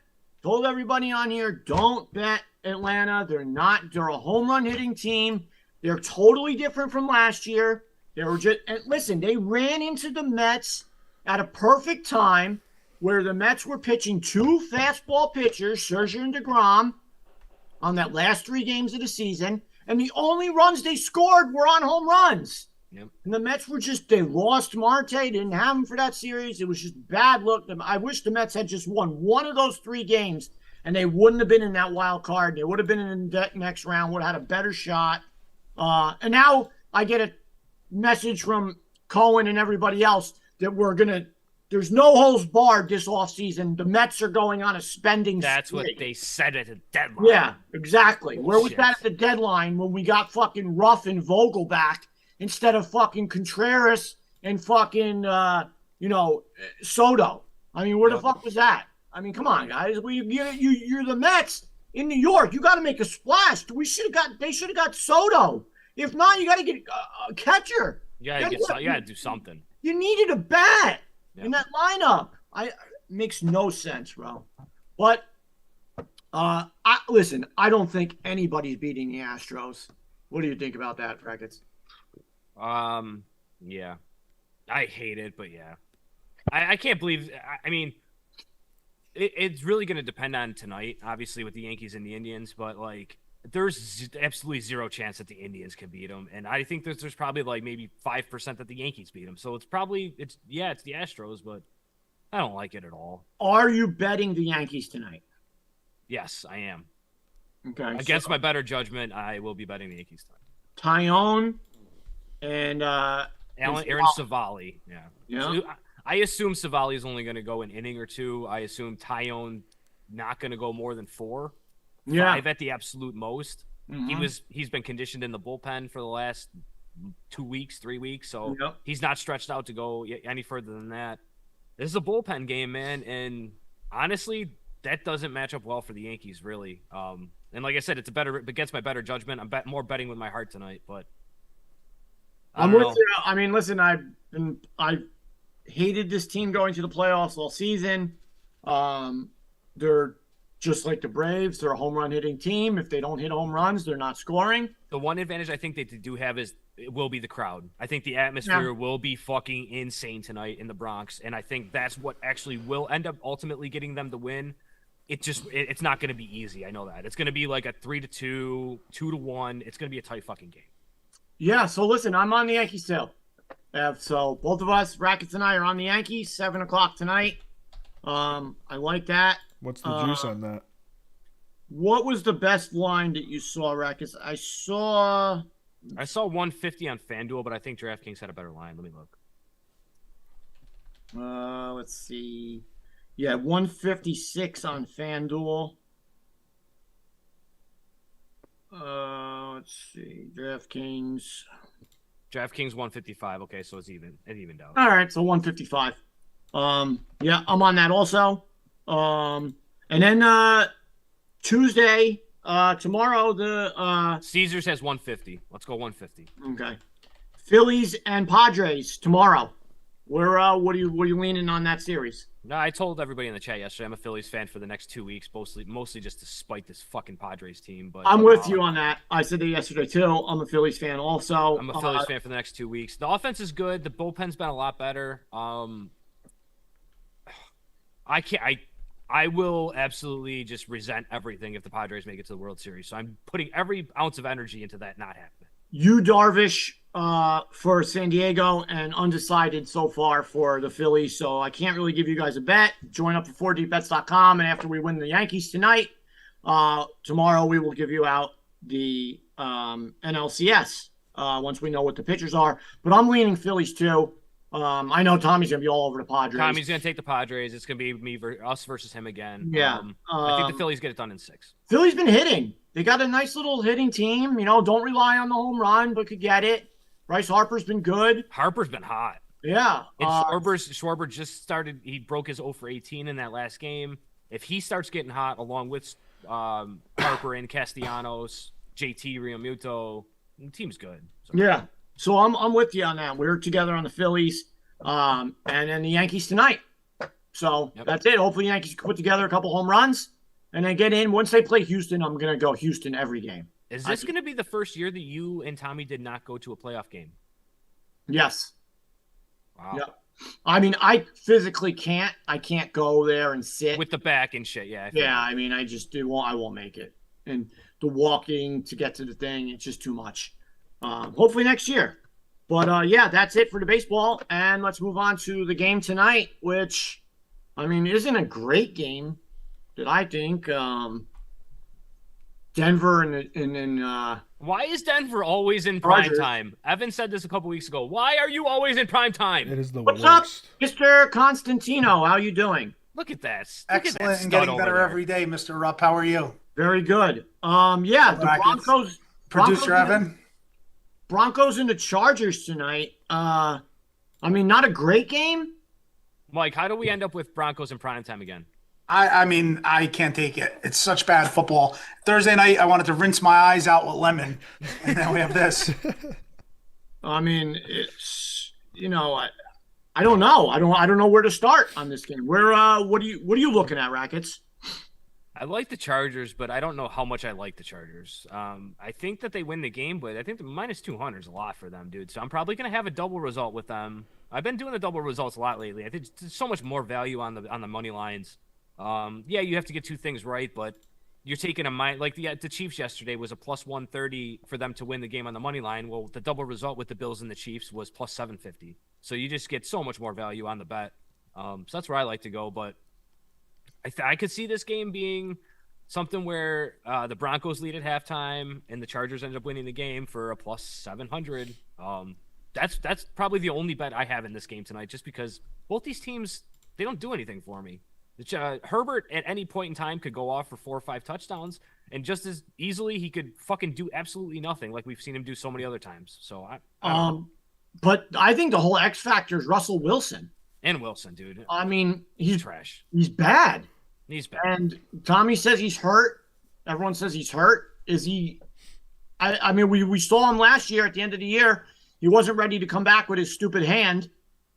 told everybody on here, don't bet Atlanta. They're a home run hitting team. They're totally different from last year. And listen, they ran into the Mets at a perfect time where the Mets were pitching 2 fastball pitchers, Scherzer and DeGrom, on that last 3 games of the season. And the only runs they scored were on home runs. Yep. And the Mets they lost Marte, didn't have him for that series. It was just bad luck. I wish the Mets had just won one of those 3 games, and they wouldn't have been in that wild card. They would have been in the next round, would have had a better shot. And now I get a message from Cohen and everybody else that there's no holds barred this offseason. The Mets are going on a spending That's spree. what they said at the deadline. Yeah, exactly. Where was that at the deadline when we got fucking Ruff and Vogel back instead of fucking Contreras and fucking Soto. I mean, where the fuck was that? I mean, come on, guys. You're the Mets in New York. You got to make a splash. They should have got Soto. If not, you got to get a catcher. You gotta do something. You needed a bat in that lineup. Makes no sense, bro. But listen, I don't think anybody's beating the Astros. What do you think about that, Rackets? Yeah. I hate it, but yeah. I can't believe. I mean, it's really going to depend on tonight, obviously, with the Yankees and the Indians. But like, there's absolutely zero chance that the Indians can beat them, and I think there's probably like maybe 5% that the Yankees beat them. So it's the Astros, but I don't like it at all. Are you betting the Yankees tonight? Yes, I am. Okay. Against my better judgment, I will be betting the Yankees tonight. Taillon and Aaron Savali. Yeah. So I assume Savali is only going to go an inning or two. I assume Taillon not going to go more than 4. 5 at the absolute most. Mm-hmm. He's been conditioned in the bullpen for the last 2 weeks, 3 weeks, so he's not stretched out to go any further than that. This is a bullpen game, man, and honestly, that doesn't match up well for the Yankees, really. And like I said, it's against my better judgment. I'm more betting with my heart tonight, but I'm with you. I mean, listen, I hated this team going to the playoffs all season. They're just like the Braves. They're a home run hitting team. If they don't hit home runs, they're not scoring. The one advantage I think they do have is it will be the crowd. I think the atmosphere will be fucking insane tonight in the Bronx, and I think that's what actually will end up ultimately getting them the win. It's not going to be easy. I know that. It's going to be like a 3-2, 2-1. It's going to be a tight fucking game. Yeah, so listen, I'm on the Yankees too. So both of us, Rackets and I, are on the Yankees, 7 o'clock tonight. I like that. What's the juice on that? What was the best line that you saw, Rackets? I saw 150 on FanDuel, but I think DraftKings had a better line. Let me look. Let's see. Yeah, 156 on FanDuel. Let's see. DraftKings 155. Okay, so it's even. It evened out. All right, so 155. Yeah, I'm on that also. And then Tuesday, tomorrow, the Caesars has 150. Let's go 150. Okay. Phillies and Padres tomorrow. What are you leaning on that series? No, I told everybody in the chat yesterday I'm a Phillies fan for the next 2 weeks, mostly just to spite this fucking Padres team. But I'm with you on that. I said that yesterday too. I'm a Phillies fan also. I'm a Phillies fan for the next 2 weeks. The offense is good. The bullpen's been a lot better. I will absolutely just resent everything if the Padres make it to the World Series. So I'm putting every ounce of energy into that not happening. You Darvish for San Diego and undecided so far for the Phillies. So I can't really give you guys a bet. Join up for 4dbets.com. And after we win the Yankees tonight, tomorrow we will give you out the NLCS once we know what the pitchers are. But I'm leaning Phillies too. I know Tommy's going to be all over the Padres. Tommy's going to take the Padres. It's going to be us versus him again. Yeah. I think the Phillies get it done in 6. Philly's been hitting. They got a nice little hitting team. Don't rely on the home run, but could get it. Bryce Harper's been good. Harper's been hot. Yeah. And Schwarber just started. He broke his 0 for 18 in that last game. If he starts getting hot along with Harper and Castellanos, JT Realmuto, the team's good. So. Yeah. So I'm with you on that. We're together on the Phillies, and then the Yankees tonight. So That's it. Hopefully the Yankees can put together a couple home runs and then get in. Once they play Houston, I'm going to go Houston every game. Is this going to be the first year that you and Tommy did not go to a playoff game? Yes. Wow. Yep. I mean, I physically can't. I can't go there and sit. With the back and shit, yeah. I mean, I just I won't make it. And the walking to get to the thing, it's just too much. Hopefully next year. But, that's it for the baseball. And let's move on to the game tonight, which, I mean, isn't a great game that I think. Denver and why is Denver always in prime time? Evan said this a couple weeks ago. Why are you always in prime time? It is the What's worst. up, Mr. Constantino? How you doing? Look at that. Excellent and getting better every day, Mr. Rupp. How are you? Very good. The Broncos. Producer Evan. Broncos and the Chargers tonight. I mean, not a great game. Mike, how do we end up with Broncos in prime time again? I mean, I can't take it. It's such bad football. Thursday night, I wanted to rinse my eyes out with lemon, and now we have this. I mean, it's I don't know. I don't know where to start on this game. What are you looking at, Rackets? I like the Chargers, but I don't know how much I like the Chargers. I think that they win the game, but I think the minus 200 is a lot for them, dude. So I'm probably gonna have a double result with them. I've been doing the double results a lot lately. I think there's so much more value on the money lines. Yeah, you have to get two things right, but you're taking a mind like the Chiefs yesterday was a plus 130 for them to win the game on the money line. Well, the double result with the Bills and the Chiefs was plus 750. So you just get so much more value on the bet. So that's where I like to go. But I could see this game being something where the Broncos lead at halftime and the Chargers end up winning the game for a plus 700. That's probably the only bet I have in this game tonight, just because both these teams, they don't do anything for me. Herbert at any point in time could go off for 4 or 5 touchdowns, and just as easily he could fucking do absolutely nothing, like we've seen him do so many other times. So but I think the whole X factor is Russell Wilson. And Wilson, dude. I mean, he's trash. He's bad. He's bad. And Tommy says he's hurt. Everyone says he's hurt. Is he? I mean, we saw him last year at the end of the year. He wasn't ready to come back with his stupid hand.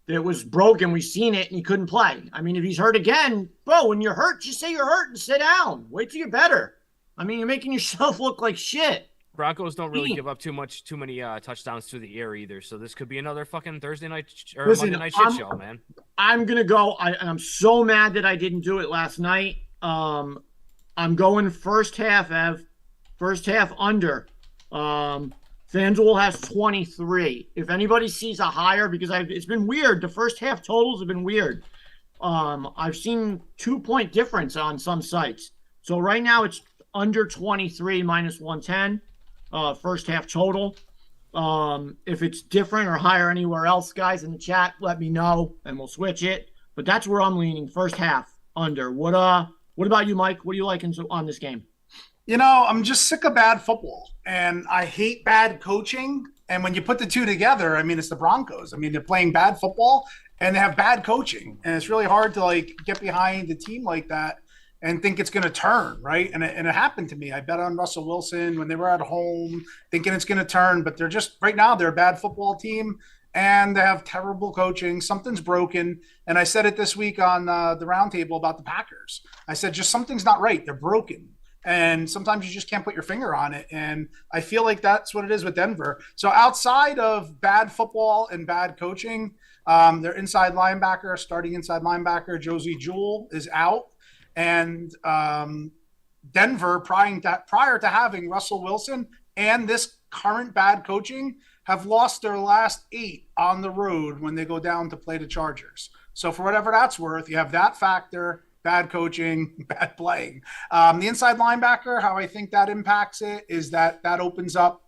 It was broken. We've seen it, and he couldn't play. I mean, if he's hurt again, bro, when you're hurt, just say you're hurt and sit down. Wait till you're better. I mean, you're making yourself look like shit. Broncos don't really give up too many touchdowns through the air either. So this could be another fucking Thursday night or Monday night shit show, man. I'm gonna go. I'm so mad that I didn't do it last night. I'm going first half, Ev. First half under. FanDuel has 23. If anybody sees a higher, because it's been weird. The first half totals have been weird. I've seen 2-point difference on some sites. So right now it's under 23 minus 110. First half total. If it's different or higher anywhere else, guys, in the chat, let me know and we'll switch it. But that's where I'm leaning. First half under. What about you, Mike? What are you liking on this game? I'm just sick of bad football, and I hate bad coaching. And when you put the two together, I mean, it's the Broncos. I mean, they're playing bad football and they have bad coaching, and it's really hard to get behind a team like that and think it's going to turn, right? And it happened to me. I bet on Russell Wilson when they were at home, thinking it's going to turn, but they're just right now they're a bad football team. And they have terrible coaching. Something's broken. And I said it this week on the roundtable about the Packers. I said, just something's not right. They're broken. And sometimes you just can't put your finger on it. And I feel like that's what it is with Denver. So outside of bad football and bad coaching, their starting inside linebacker, Josie Jewell, is out. And Denver, prior to having Russell Wilson and this current bad coaching, have lost their last 8 on the road when they go down to play the Chargers. So for whatever that's worth, you have that factor, bad coaching, bad playing. The inside linebacker, how I think that impacts it is that opens up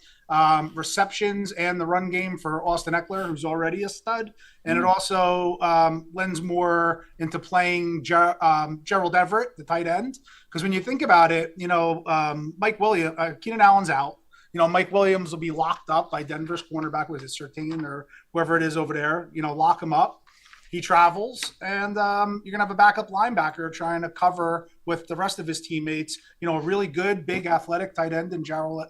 receptions and the run game for Austin Eckler, who's already a stud. And it also lends more into playing Gerald Everett, the tight end. Because when you think about it, Mike Williams, Keenan Allen's out. Mike Williams will be locked up by Denver's cornerback, was it Surtain or whoever it is over there, lock him up. He travels, and you're going to have a backup linebacker trying to cover with the rest of his teammates, a really good, big, athletic tight end in Gerald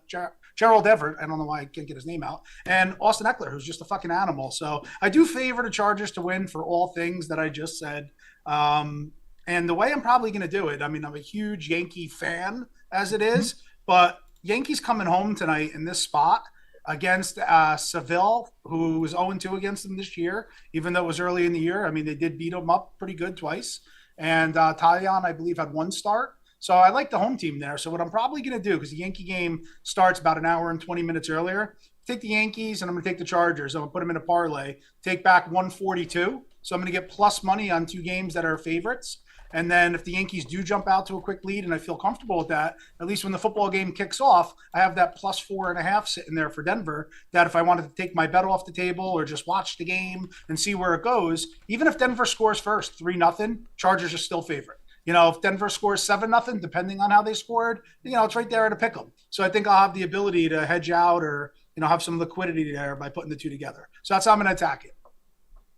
Everett. I don't know why I can't get his name out. And Austin Eckler, who's just a fucking animal. So I do favor the Chargers to win for all things that I just said. And the way I'm probably going to do it, I mean, I'm a huge Yankee fan as it is, but Yankees coming home tonight in this spot against Seville, who was 0-2 against them this year, even though it was early in the year. I mean, they did beat them up pretty good twice. And Talion, I believe, had 1 start. So I like the home team there. So what I'm probably going to do, because the Yankee game starts about an hour and 20 minutes earlier, take the Yankees and I'm going to take the Chargers. I'm going to put them in a parlay, take back 142. So I'm going to get plus money on 2 games that are favorites. And then if the Yankees do jump out to a quick lead, and I feel comfortable with that, at least when the football game kicks off, I have that plus 4.5 sitting there for Denver, that if I wanted to take my bet off the table or just watch the game and see where it goes, even if Denver scores first 3-0, Chargers are still favorite. If Denver scores 7-0, depending on how they scored, it's right there at a pick 'em. So I think I'll have the ability to hedge out or, have some liquidity there by putting the two together. So that's how I'm going to attack it.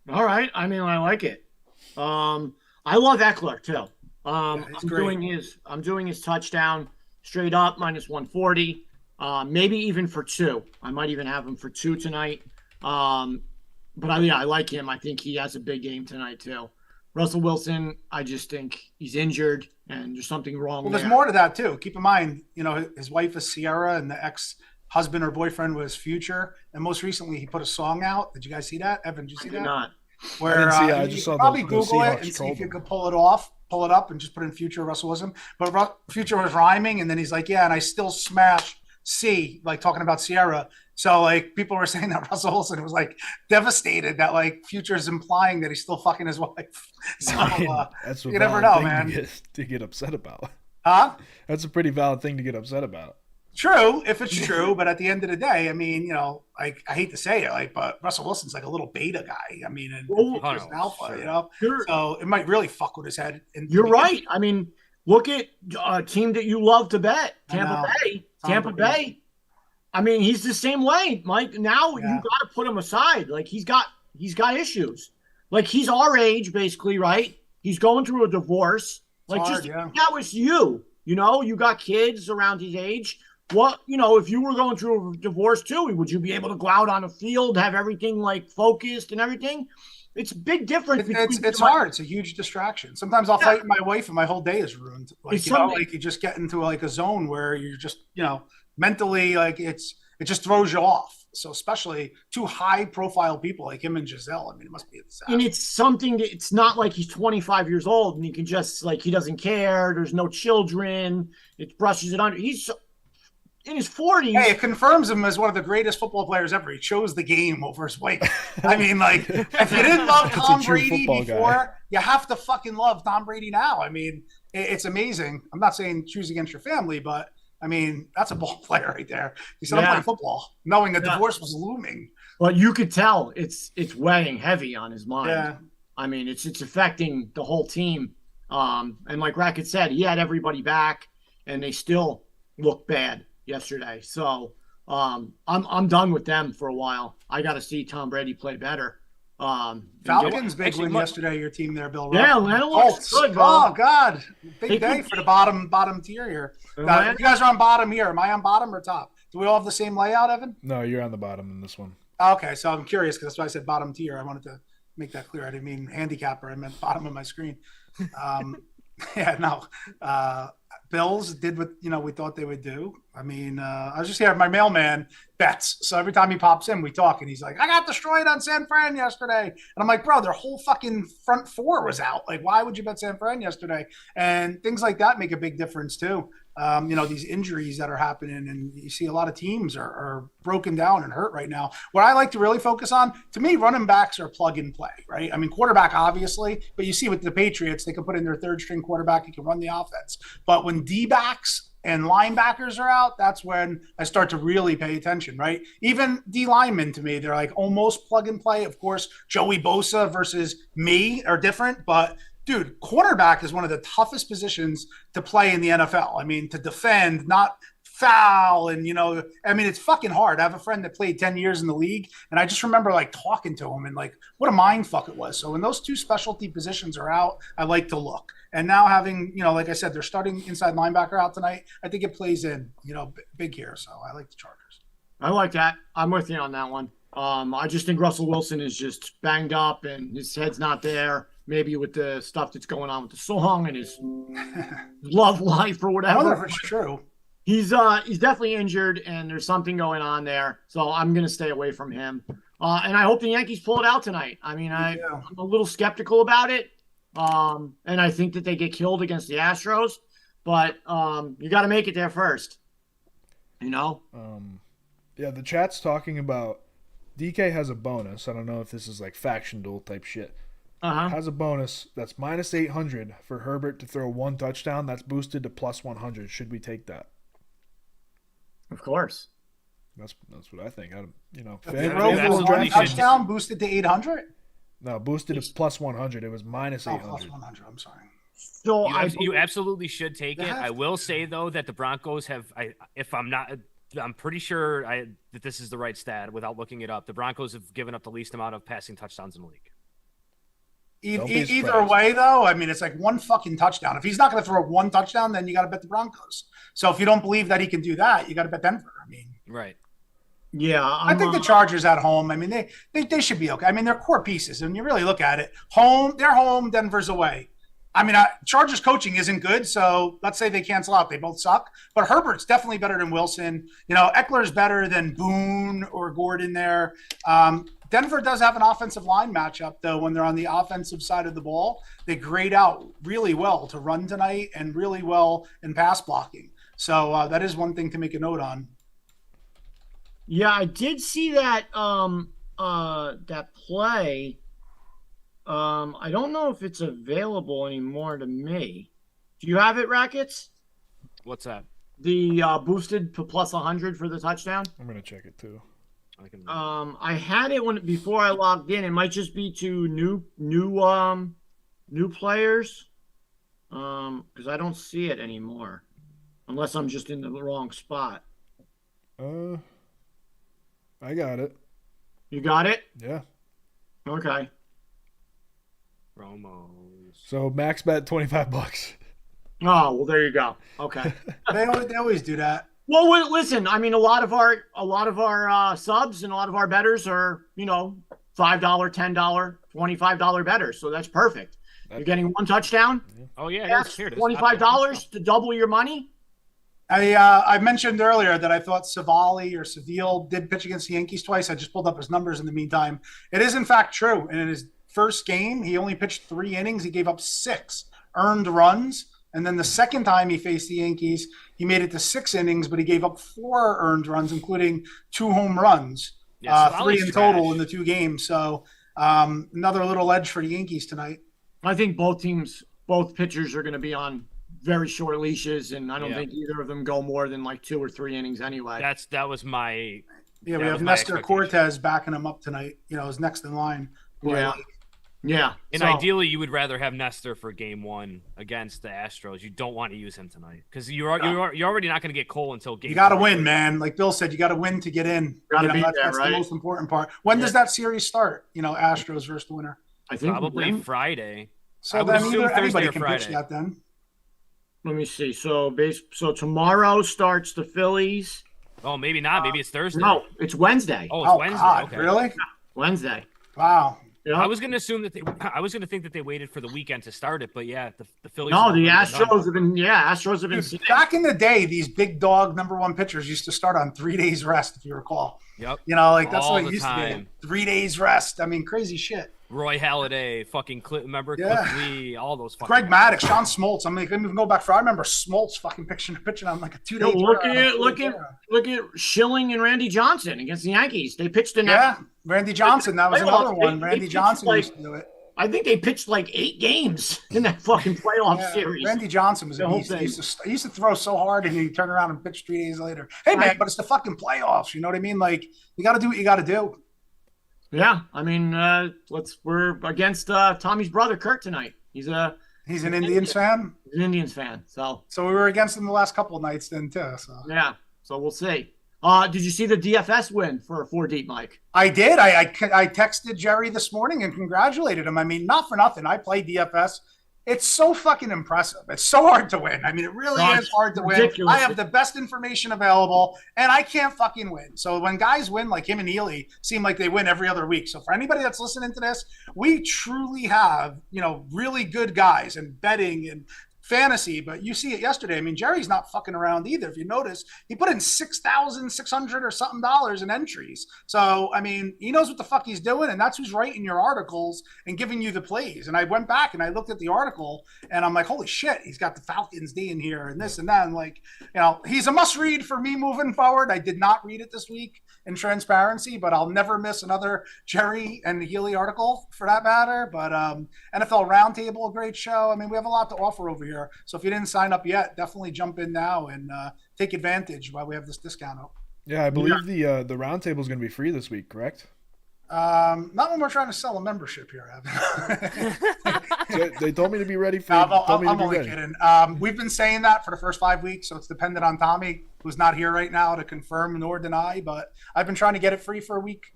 All right. I mean, I like it. I love Eckler too. he's I'm great. doing his touchdown straight up minus 140. Maybe even for 2. I might even have him for 2 tonight. But I like him. I think he has a big game tonight too. Russell Wilson, I just think he's injured and there's something wrong Well, there. there's more to that too. Keep in mind, his wife is Sierra, and the ex-husband or boyfriend was Future. And most recently, he put a song out. Did you guys see that? Evan, did you see that? Not. Where I didn't see it. I you just could saw probably the Google it Seahawks and see trolled if you him. could pull it up, and just put in Future Russell Wilson. But Future was rhyming, and then he's like, "Yeah, and I still smash C," like talking about Sierra. So like people were saying that Russell Wilson was like devastated that like Future's implying that he's still fucking his wife. So That's a you never valid know, thing man. to get upset about. Huh? That's a pretty valid thing to get upset about. True, if it's true, but at the end of the day, I mean, like I hate to say it, but Russell Wilson's like a little beta guy. I mean, and Future's an alpha, so it might really fuck with his head. You're right. I mean, look at a team that you love to bet, Tampa Bay. Tampa Bay. I mean, he's the same way, Mike. Now you got to put him aside. Like he's got issues. Like he's our age, basically, right? He's going through a divorce. Like that was you. You got kids around his age. What, if you were going through a divorce too, would you be able to go out on a field, have everything like focused and everything? It's a big difference. It's hard. It's a huge distraction. Sometimes I'll fight with my wife and my whole day is ruined. Like, like you just get into like a zone where you're just, mentally like it just throws you off. So especially 2 high profile people like him and Giselle, I mean, it must be a disaster. And it's something that it's not like he's 25 years old and he can just like, he doesn't care. There's no children. It brushes it under. He's in his 40s. Hey, it confirms him as one of the greatest football players ever. He chose the game over his wife. I mean, like, if you didn't love Tom Brady before, you have to fucking love Tom Brady now. I mean, it's amazing. I'm not saying choose against your family, but I mean, that's a ball player right there. He said, I'm playing football, knowing a divorce was looming. Well, you could tell it's weighing heavy on his mind. Yeah. I mean, it's affecting the whole team. And like Rackets said, he had everybody back, and they still look bad yesterday. So I'm done with them for a while. I got to see Tom Brady play better. Falcons big win yesterday. Your team there, Bill. Yeah, Atlanta looks good, bro. Oh God, big day for the bottom tier here. You guys are on bottom here. Am I on bottom or top? Do we all have the same layout, Evan? No, you're on the bottom in this one. Okay, so I'm curious because that's why I said bottom tier. I wanted to make that clear. I didn't mean handicapper. I meant bottom of my screen. Bills did what we thought they would do. I mean, I was just here. My mailman bets, so every time he pops in, we talk, and he's like, "I got destroyed on San Fran yesterday," and I'm like, "Bro, their whole fucking front 4 was out. Like, why would you bet San Fran yesterday?" And things like that make a big difference too. These injuries that are happening, and you see a lot of teams are broken down and hurt right now. What I like to really focus on, to me, running backs are plug and play, right? I mean, quarterback, obviously, but you see with the Patriots, they can put in their 3rd string quarterback, he can run the offense. But when D-backs and linebackers are out, that's when I start to really pay attention, right? Even D linemen, to me, they're like almost plug and play. Of course, Joey Bosa versus me are different, but dude, quarterback is one of the toughest positions to play in the NFL. I mean, to defend, not foul. And, it's fucking hard. I have a friend that played 10 years in the league, and I just remember like talking to him and like what a mind fuck it was. So when those 2 specialty positions are out, I like to look. And now having, like I said, they're starting inside linebacker out tonight. I think it plays in, big here. So I like the Chargers. I like that. I'm with you on that one. I just think Russell Wilson is just banged up and his head's not there. Maybe with the stuff that's going on with the song and his love life or whatever. I wonder if it's true. He's definitely injured and there's something going on there. So I'm going to stay away from him. And I hope the Yankees pull it out tonight. I mean, I'm a little skeptical about it. And I think that they get killed against the Astros. But you got to make it there first. Yeah, the chat's talking about DK has a bonus. I don't know if this is like faction duel type shit. Has a bonus that's -800 for Herbert to throw 1 touchdown. That's boosted to +100. Should we take that? Of course. That's what I think. Touchdown boosted to 800. No, boosted to +100. It was -800. +100. I'm sorry. So you absolutely should take it. I will say though that the Broncos have. I'm pretty sure that this is the right stat without looking it up. The Broncos have given up the least amount of passing touchdowns in the league. Don't be Either surprised. way, though, I mean, it's like one fucking touchdown. If he's not going to throw one touchdown, then you got to bet the Broncos. So if you don't believe that he can do that, you got to bet Denver. I mean, Right. Yeah, I think the Chargers at home. I mean, they should be okay. I mean, they're core pieces, and you really look at it. They're home. Denver's away. I mean, Chargers coaching isn't good, so let's say they cancel out. They both suck. But Herbert's definitely better than Wilson. Eckler's better than Boone or Gordon there. Denver does have an offensive line matchup, though, when they're on the offensive side of the ball. They grade out really well to run tonight and really well in pass blocking. So that is one thing to make a note on. Yeah, I did see that that play. I don't know if it's available anymore to me. Do you have it, Rackets? What's that? The boosted to plus 100 for the touchdown? I'm gonna check it too. I had it before I logged in. It might just be to new players. Because I don't see it anymore. Unless I'm just in the wrong spot. I got it. You got it? Yeah. Okay. Promos. So max bet $25. Oh, well, there you go. Okay. They always do that. Well, listen. I mean, a lot of our subs and a lot of our bettors are, $5, $10, $25 bettors. So that's perfect. You're getting one touchdown. Oh yeah, That's here it is. $25 to double your money. I mentioned earlier that I thought Savali or Seville did pitch against the Yankees twice. I just pulled up his numbers in the meantime. It is in fact true. And in his first game, he only pitched 3 innings. He gave up 6 earned runs. And then the second time he faced the Yankees, he made it to 6 innings, but he gave up 4 earned runs, including 2 home runs, 3 in total in the 2 games. So another little edge for the Yankees tonight. I think both pitchers are going to be on very short leaches, and I don't think either of them go more than like 2 or 3 innings anyway. That was my. Yeah, we have Nestor Cortez backing him up tonight. Is next in line. Yeah. And ideally, you would rather have Nestor for game 1 against the Astros. You don't want to use him tonight because you're already not going to get Cole until game. You got to win, man. Like Bill said, you got to win to get in. That's the most important part. When does that series start? Astros versus the winner. I think probably Friday. So then anybody can pitch that then. Let me see. So tomorrow starts the Phillies. Oh, maybe not. Maybe it's Thursday. No, it's Wednesday. Oh, it's Wednesday. God, okay. Really? Wednesday. Wow. Yeah. I was going to assume that I was going to think that they waited for the weekend to start it, but yeah, the Phillies. No, the Astros have been. Yeah, Astros have been. Dude, back in the day, these big dog number 1 pitchers used to start on 3 days rest, if you recall. Yep. That's all what it the used time. to be. 3 days rest. I mean, crazy shit. Roy Halladay, fucking remember Yeah. Cliff Lee, all those fucking. Greg Maddux, Sean Smoltz. I mean, I can even go back I remember Smoltz fucking pitching on like a 2-day. Look at Schilling and Randy Johnson against the Yankees. They pitched in that. Yeah, Randy Johnson. That was another one. Randy Johnson used to do it. I think they pitched like 8 games in that fucking playoff series. Randy Johnson was a beast. He used to throw so hard and he'd turn around and pitch 3 days later. Hey, man, but it's the fucking playoffs. You know what I mean? Like, you got to do what you got to do. Yeah, I mean, we're against Tommy's brother Kurt tonight. He's an Indians fan. He's an Indians fan. So we were against him the last couple of nights then too. So yeah, so we'll see. Did you see the DFS win for a 4 deep, Mike? I did. I texted Jerry this morning and congratulated him. I mean, not for nothing. I play DFS. It's so fucking impressive. It's so hard to win. I mean, it really is hard to win. I have the best information available, and I can't fucking win. So when guys win, like him and Ely, seem like they win every other week. So for anybody that's listening to this, we truly have, really good guys and betting and fantasy, but you see it yesterday. I mean, Jerry's not fucking around either. If you notice, he put in $6,600 or something in entries. So, I mean, he knows what the fuck he's doing, and that's who's writing your articles and giving you the plays. And I went back and I looked at the article, and I'm like, holy shit, he's got the Falcons D in here and this and that. And like, he's a must read for me moving forward. I did not read it this week in transparency, but I'll never miss another Jerry and Healy article for that matter. But NFL Roundtable, a great show. I mean, we have a lot to offer over here. So if you didn't sign up yet, definitely jump in now and take advantage while we have this discount out. Yeah, I believe the roundtable is going to be free this week, correct? Not when we're trying to sell a membership here, Evan. They told me to be ready for. I'm only kidding. We've been saying that for the first 5 weeks, so it's dependent on Tommy, who's not here right now to confirm nor deny. But I've been trying to get it free for a week,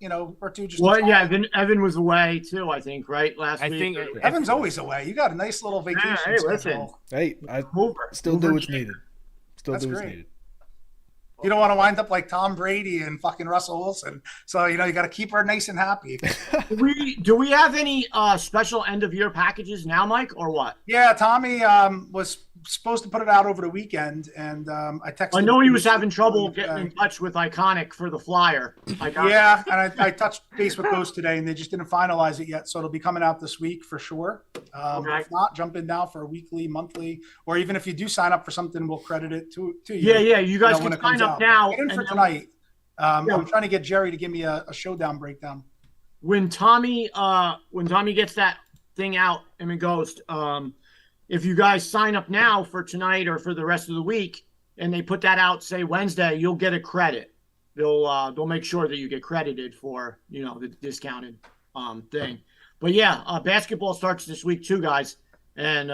or two. Evan was away too, I think, right? Last week. think Evan's always away. You got a nice little vacation schedule. Hey, I still do what's needed. That's great. You don't want to wind up like Tom Brady and fucking Russell Wilson. So, you got to keep her nice and happy. Do we have any special end of year packages now, Mike, or what? Yeah, Tommy was supposed to put it out over the weekend, and I texted. I know he was having trouble getting in touch with Iconic for the flyer. Yeah, and I touched base with Ghost today, and they just didn't finalize it yet, so it'll be coming out this week for sure. Okay. If not, jump in now for a weekly, monthly, or even if you do sign up for something, we'll credit it to you. Yeah, you guys can sign up now. Get in for tonight. I'm trying to get Jerry to give me a showdown breakdown. When Tommy gets that thing out, Ghost, if you guys sign up now for tonight or for the rest of the week, and they put that out, say Wednesday, you'll get a credit. They'll make sure that you get credited for the discounted thing. But yeah, basketball starts this week too, guys. And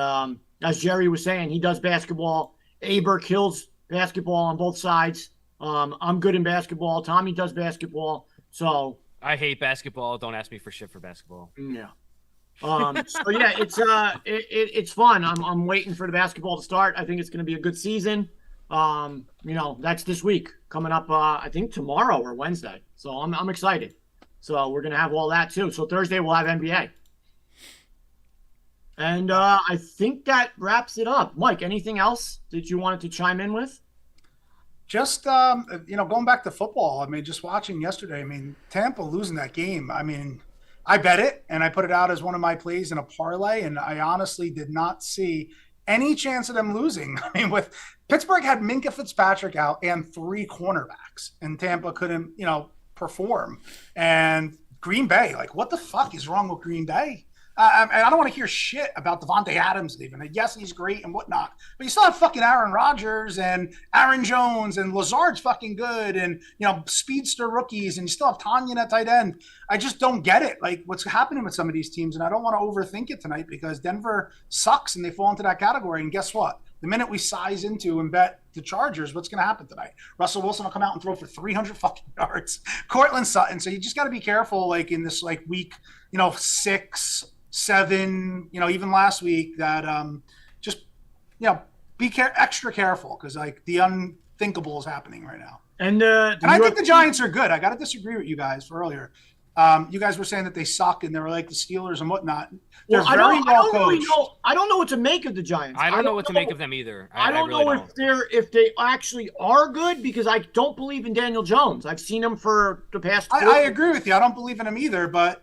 as Jerry was saying, he does basketball. Aber kills basketball on both sides. I'm good in basketball. Tommy does basketball. So I hate basketball. Don't ask me for shit for basketball. Yeah. So yeah, it's fun. I'm waiting for the basketball to start. I think it's going to be a good season. That's this week coming up. I think tomorrow or Wednesday. So I'm excited. So we're going to have all that too. So Thursday we'll have NBA. And I think that wraps it up. Mike, anything else that you wanted to chime in with? Just, going back to football, just watching yesterday, Tampa losing that game. I bet it, and I put it out as one of my plays in a parlay, and I honestly did not see any chance of them losing. With Pittsburgh had Minka Fitzpatrick out and 3 cornerbacks, and Tampa couldn't, perform. And Green Bay, what the fuck is wrong with Green Bay? And I don't want to hear shit about Devontae Adams leaving. Yes, he's great and whatnot, but you still have fucking Aaron Rodgers and Aaron Jones, and Lazard's fucking good, and speedster rookies, and you still have Tanyan at tight end. I just don't get it. What's happening with some of these teams, and I don't want to overthink it tonight because Denver sucks and they fall into that category. And guess what? The minute we size into and bet the Chargers, what's going to happen tonight? Russell Wilson will come out and throw for 300 fucking yards. Cortland Sutton. So you just got to be careful, in this week, 6, 7, even last week, that be extra careful because the unthinkable is happening right now. And I think the Giants are good. I got to disagree with you guys earlier. You guys were saying that they suck and they were like the Steelers and whatnot. They're very well coached. I don't know what to make of the Giants. I don't know what to make of them either. I don't know if they actually are good because I don't believe in Daniel Jones. I've seen him for the past. I agree with you. I don't believe in him either, but.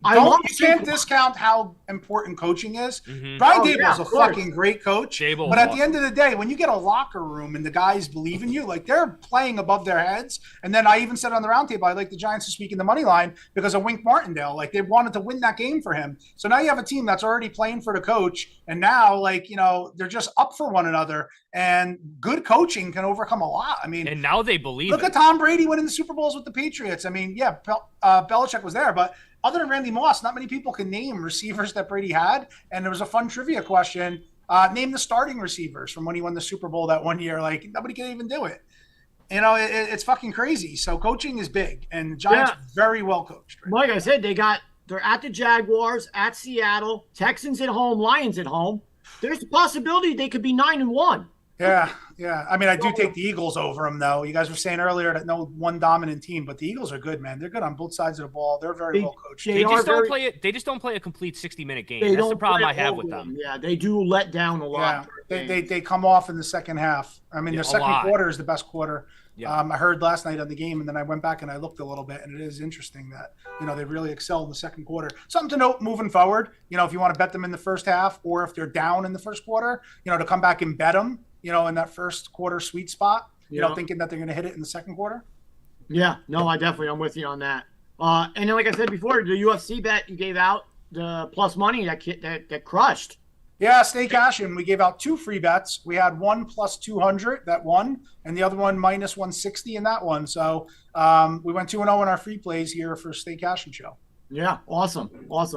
You can't discount how important coaching is. Mm-hmm. Brian Daboll's a fucking great coach. But at the end of the day, when you get a locker room and the guys believe in you, they're playing above their heads. And then I even said on the roundtable, I like the Giants this week in the money line because of Wink Martindale. They wanted to win that game for him. So now you have a team that's already playing for the coach. And now, they're just up for one another. And good coaching can overcome a lot. And now they believe Look at Tom Brady winning the Super Bowls with the Patriots. Belichick was there, but other than Randy Moss, not many people can name receivers that Brady had. And there was a fun trivia question. Name the starting receivers from when he won the Super Bowl that one year. Nobody can even do it. It's fucking crazy. So coaching is big. And the Giants are very well coached. Like I said, they're at the Jaguars, at Seattle, Texans at home, Lions at home. There's a possibility they could be 9-1. Yeah. I do take the Eagles over them, though. You guys were saying earlier that no one dominant team, but the Eagles are good, man. They're good on both sides of the ball. They're very well coached. They just don't play a complete 60-minute game. That's the problem I have with them. Yeah, they do let down a lot. Yeah, they come off in the second half. Their second quarter is the best quarter. Yeah. I heard last night on the game, and then I went back and I looked a little bit, and it is interesting that they really excel in the second quarter. Something to note moving forward. If you want to bet them in the first half, or if they're down in the first quarter, to come back and bet them. In that first quarter sweet spot, thinking that they're going to hit it in the second quarter. Yeah, no, I'm with you on that. And then, like I said before, the UFC bet you gave out, the plus money that crushed. Yeah, Stay Cashin. We gave out 2 free bets. We had one plus 200 that won, and the other one minus 160 in that one. So we went 2-0 in our free plays here for Stay Cashin show. Yeah, awesome.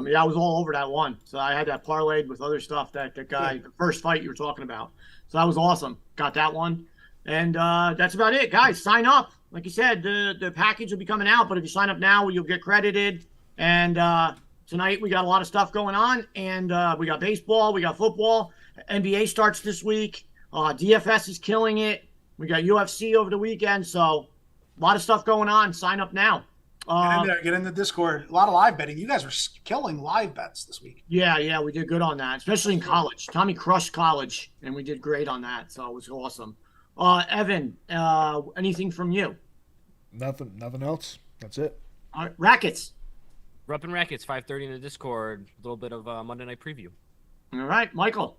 Yeah, I was all over that one. So I had that parlayed with other stuff that guy, the first fight you were talking about. So that was awesome. Got that one. And that's about it, guys. Sign up. Like you said, the package will be coming out, but if you sign up now, you'll get credited. And tonight we got a lot of stuff going on, and we got baseball, we got football. NBA starts this week. DFS is killing it. We got UFC over the weekend, so a lot of stuff going on. Sign up now. Get in there, get in the Discord. A lot of live betting. You guys were killing live bets this week. Yeah, we did good on that, especially in college. Tommy crushed college, and we did great on that, so it was awesome. Evan, anything from you? Nothing else. That's it. All right, Rackets. Rupp and Rackets, 5:30 in the Discord. A little bit of Monday Night Preview. All right, Michael.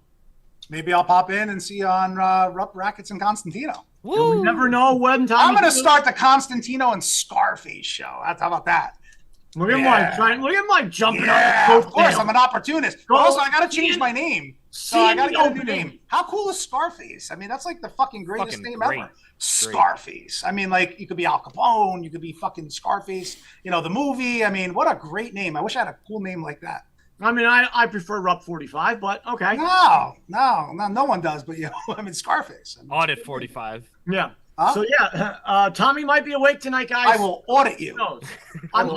Maybe I'll pop in and see you on Rupp, Rackets, and Constantino. Woo! You never know when Tommy. I'm going to start the Constantino and Scarface show. How about that? Look at Mike jumping up. Of course, I'm an opportunist. But also, I got to change my name. So I got to get a new name. How cool is Scarface? I mean, that's like the fucking greatest name ever. Scarface. I mean, like, you could be Al Capone. You could be fucking Scarface. You know, the movie. I mean, what a great name. I wish I had a cool name like that. I mean, I prefer Rupp 45, but okay. No one does, but, you know, I mean, Scarface. I mean, Audit 45. Yeah. Huh? So, yeah, Tommy might be awake tonight, guys. I will audit you. I'm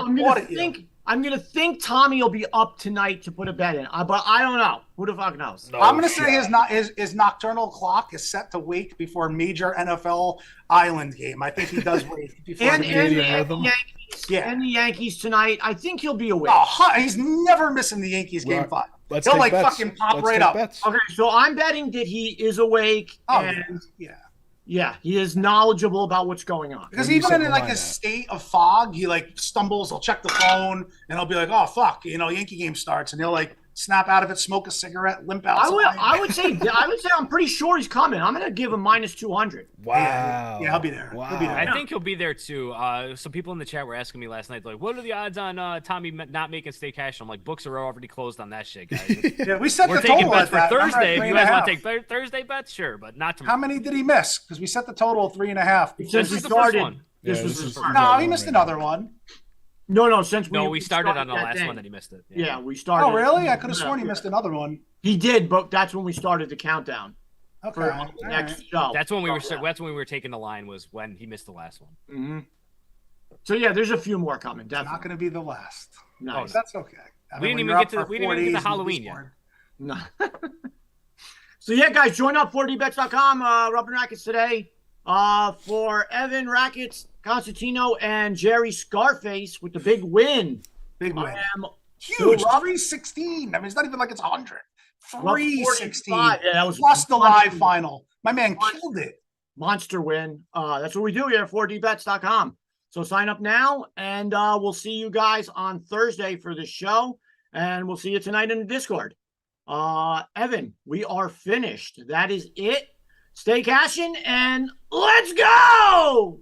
going to think Tommy will be up tonight to put a bet in, but I don't know. Who the fuck knows? No, I'm going to say his nocturnal clock is set to wake before a major NFL Island game. I think he does wake before and the Yankees tonight. I think he'll be awake. Oh, he's never missing the Yankees game 5. He'll like bets. Fucking pop right up. Bets. Okay, so I'm betting that he is awake. Yeah, he is knowledgeable about what's going on. Because even in like a state of fog, he like stumbles, he'll check the phone, and he'll be like, oh, fuck, you know, Yankee game starts, and he'll like snap out of it, smoke a cigarette, limp out. I would say I'm pretty sure he's coming. I'm going to give him minus 200. Wow. Yeah, he'll be there. Wow. He'll be there. I think he'll be there too. Some people in the chat were asking me last night, like, what are the odds on Tommy not making Stay Cashin? I'm like, books are already closed on that shit, guys. Yeah, we set We're the taking total bets for at that. Thursday. If you guys want to take Thursday bets, sure, but not tomorrow. How many did he miss? Because we set the total of 3.5. Since we started. This was the first. No, he missed another one. No, since we started on the last one that he missed it. Yeah, we started. Oh, really? I could have sworn he missed another one. He did, but that's when we started the countdown. Okay. For the next show. That's when we were taking the line, was when he missed the last one. Mm-hmm. So yeah, there's a few more coming. Definitely. It's not going to be the last. Nice. Oh, that's okay. We didn't even get to Halloween yet. No. So yeah, guys, join up 4dbets.com. Rupp and Rackets today. For Evan, Rackets, Constantino, and Jerry Scarface with the big win. Big win. Huge. 316. I mean, it's not even like it's 100. 316. Yeah, that was plus the live final. My man killed it. Monster win. That's what we do here at 4dbets.com. So sign up now, and we'll see you guys on Thursday for the show, and we'll see you tonight in the Discord. Evan, we are finished. That is it. Stay cashing, and let's go!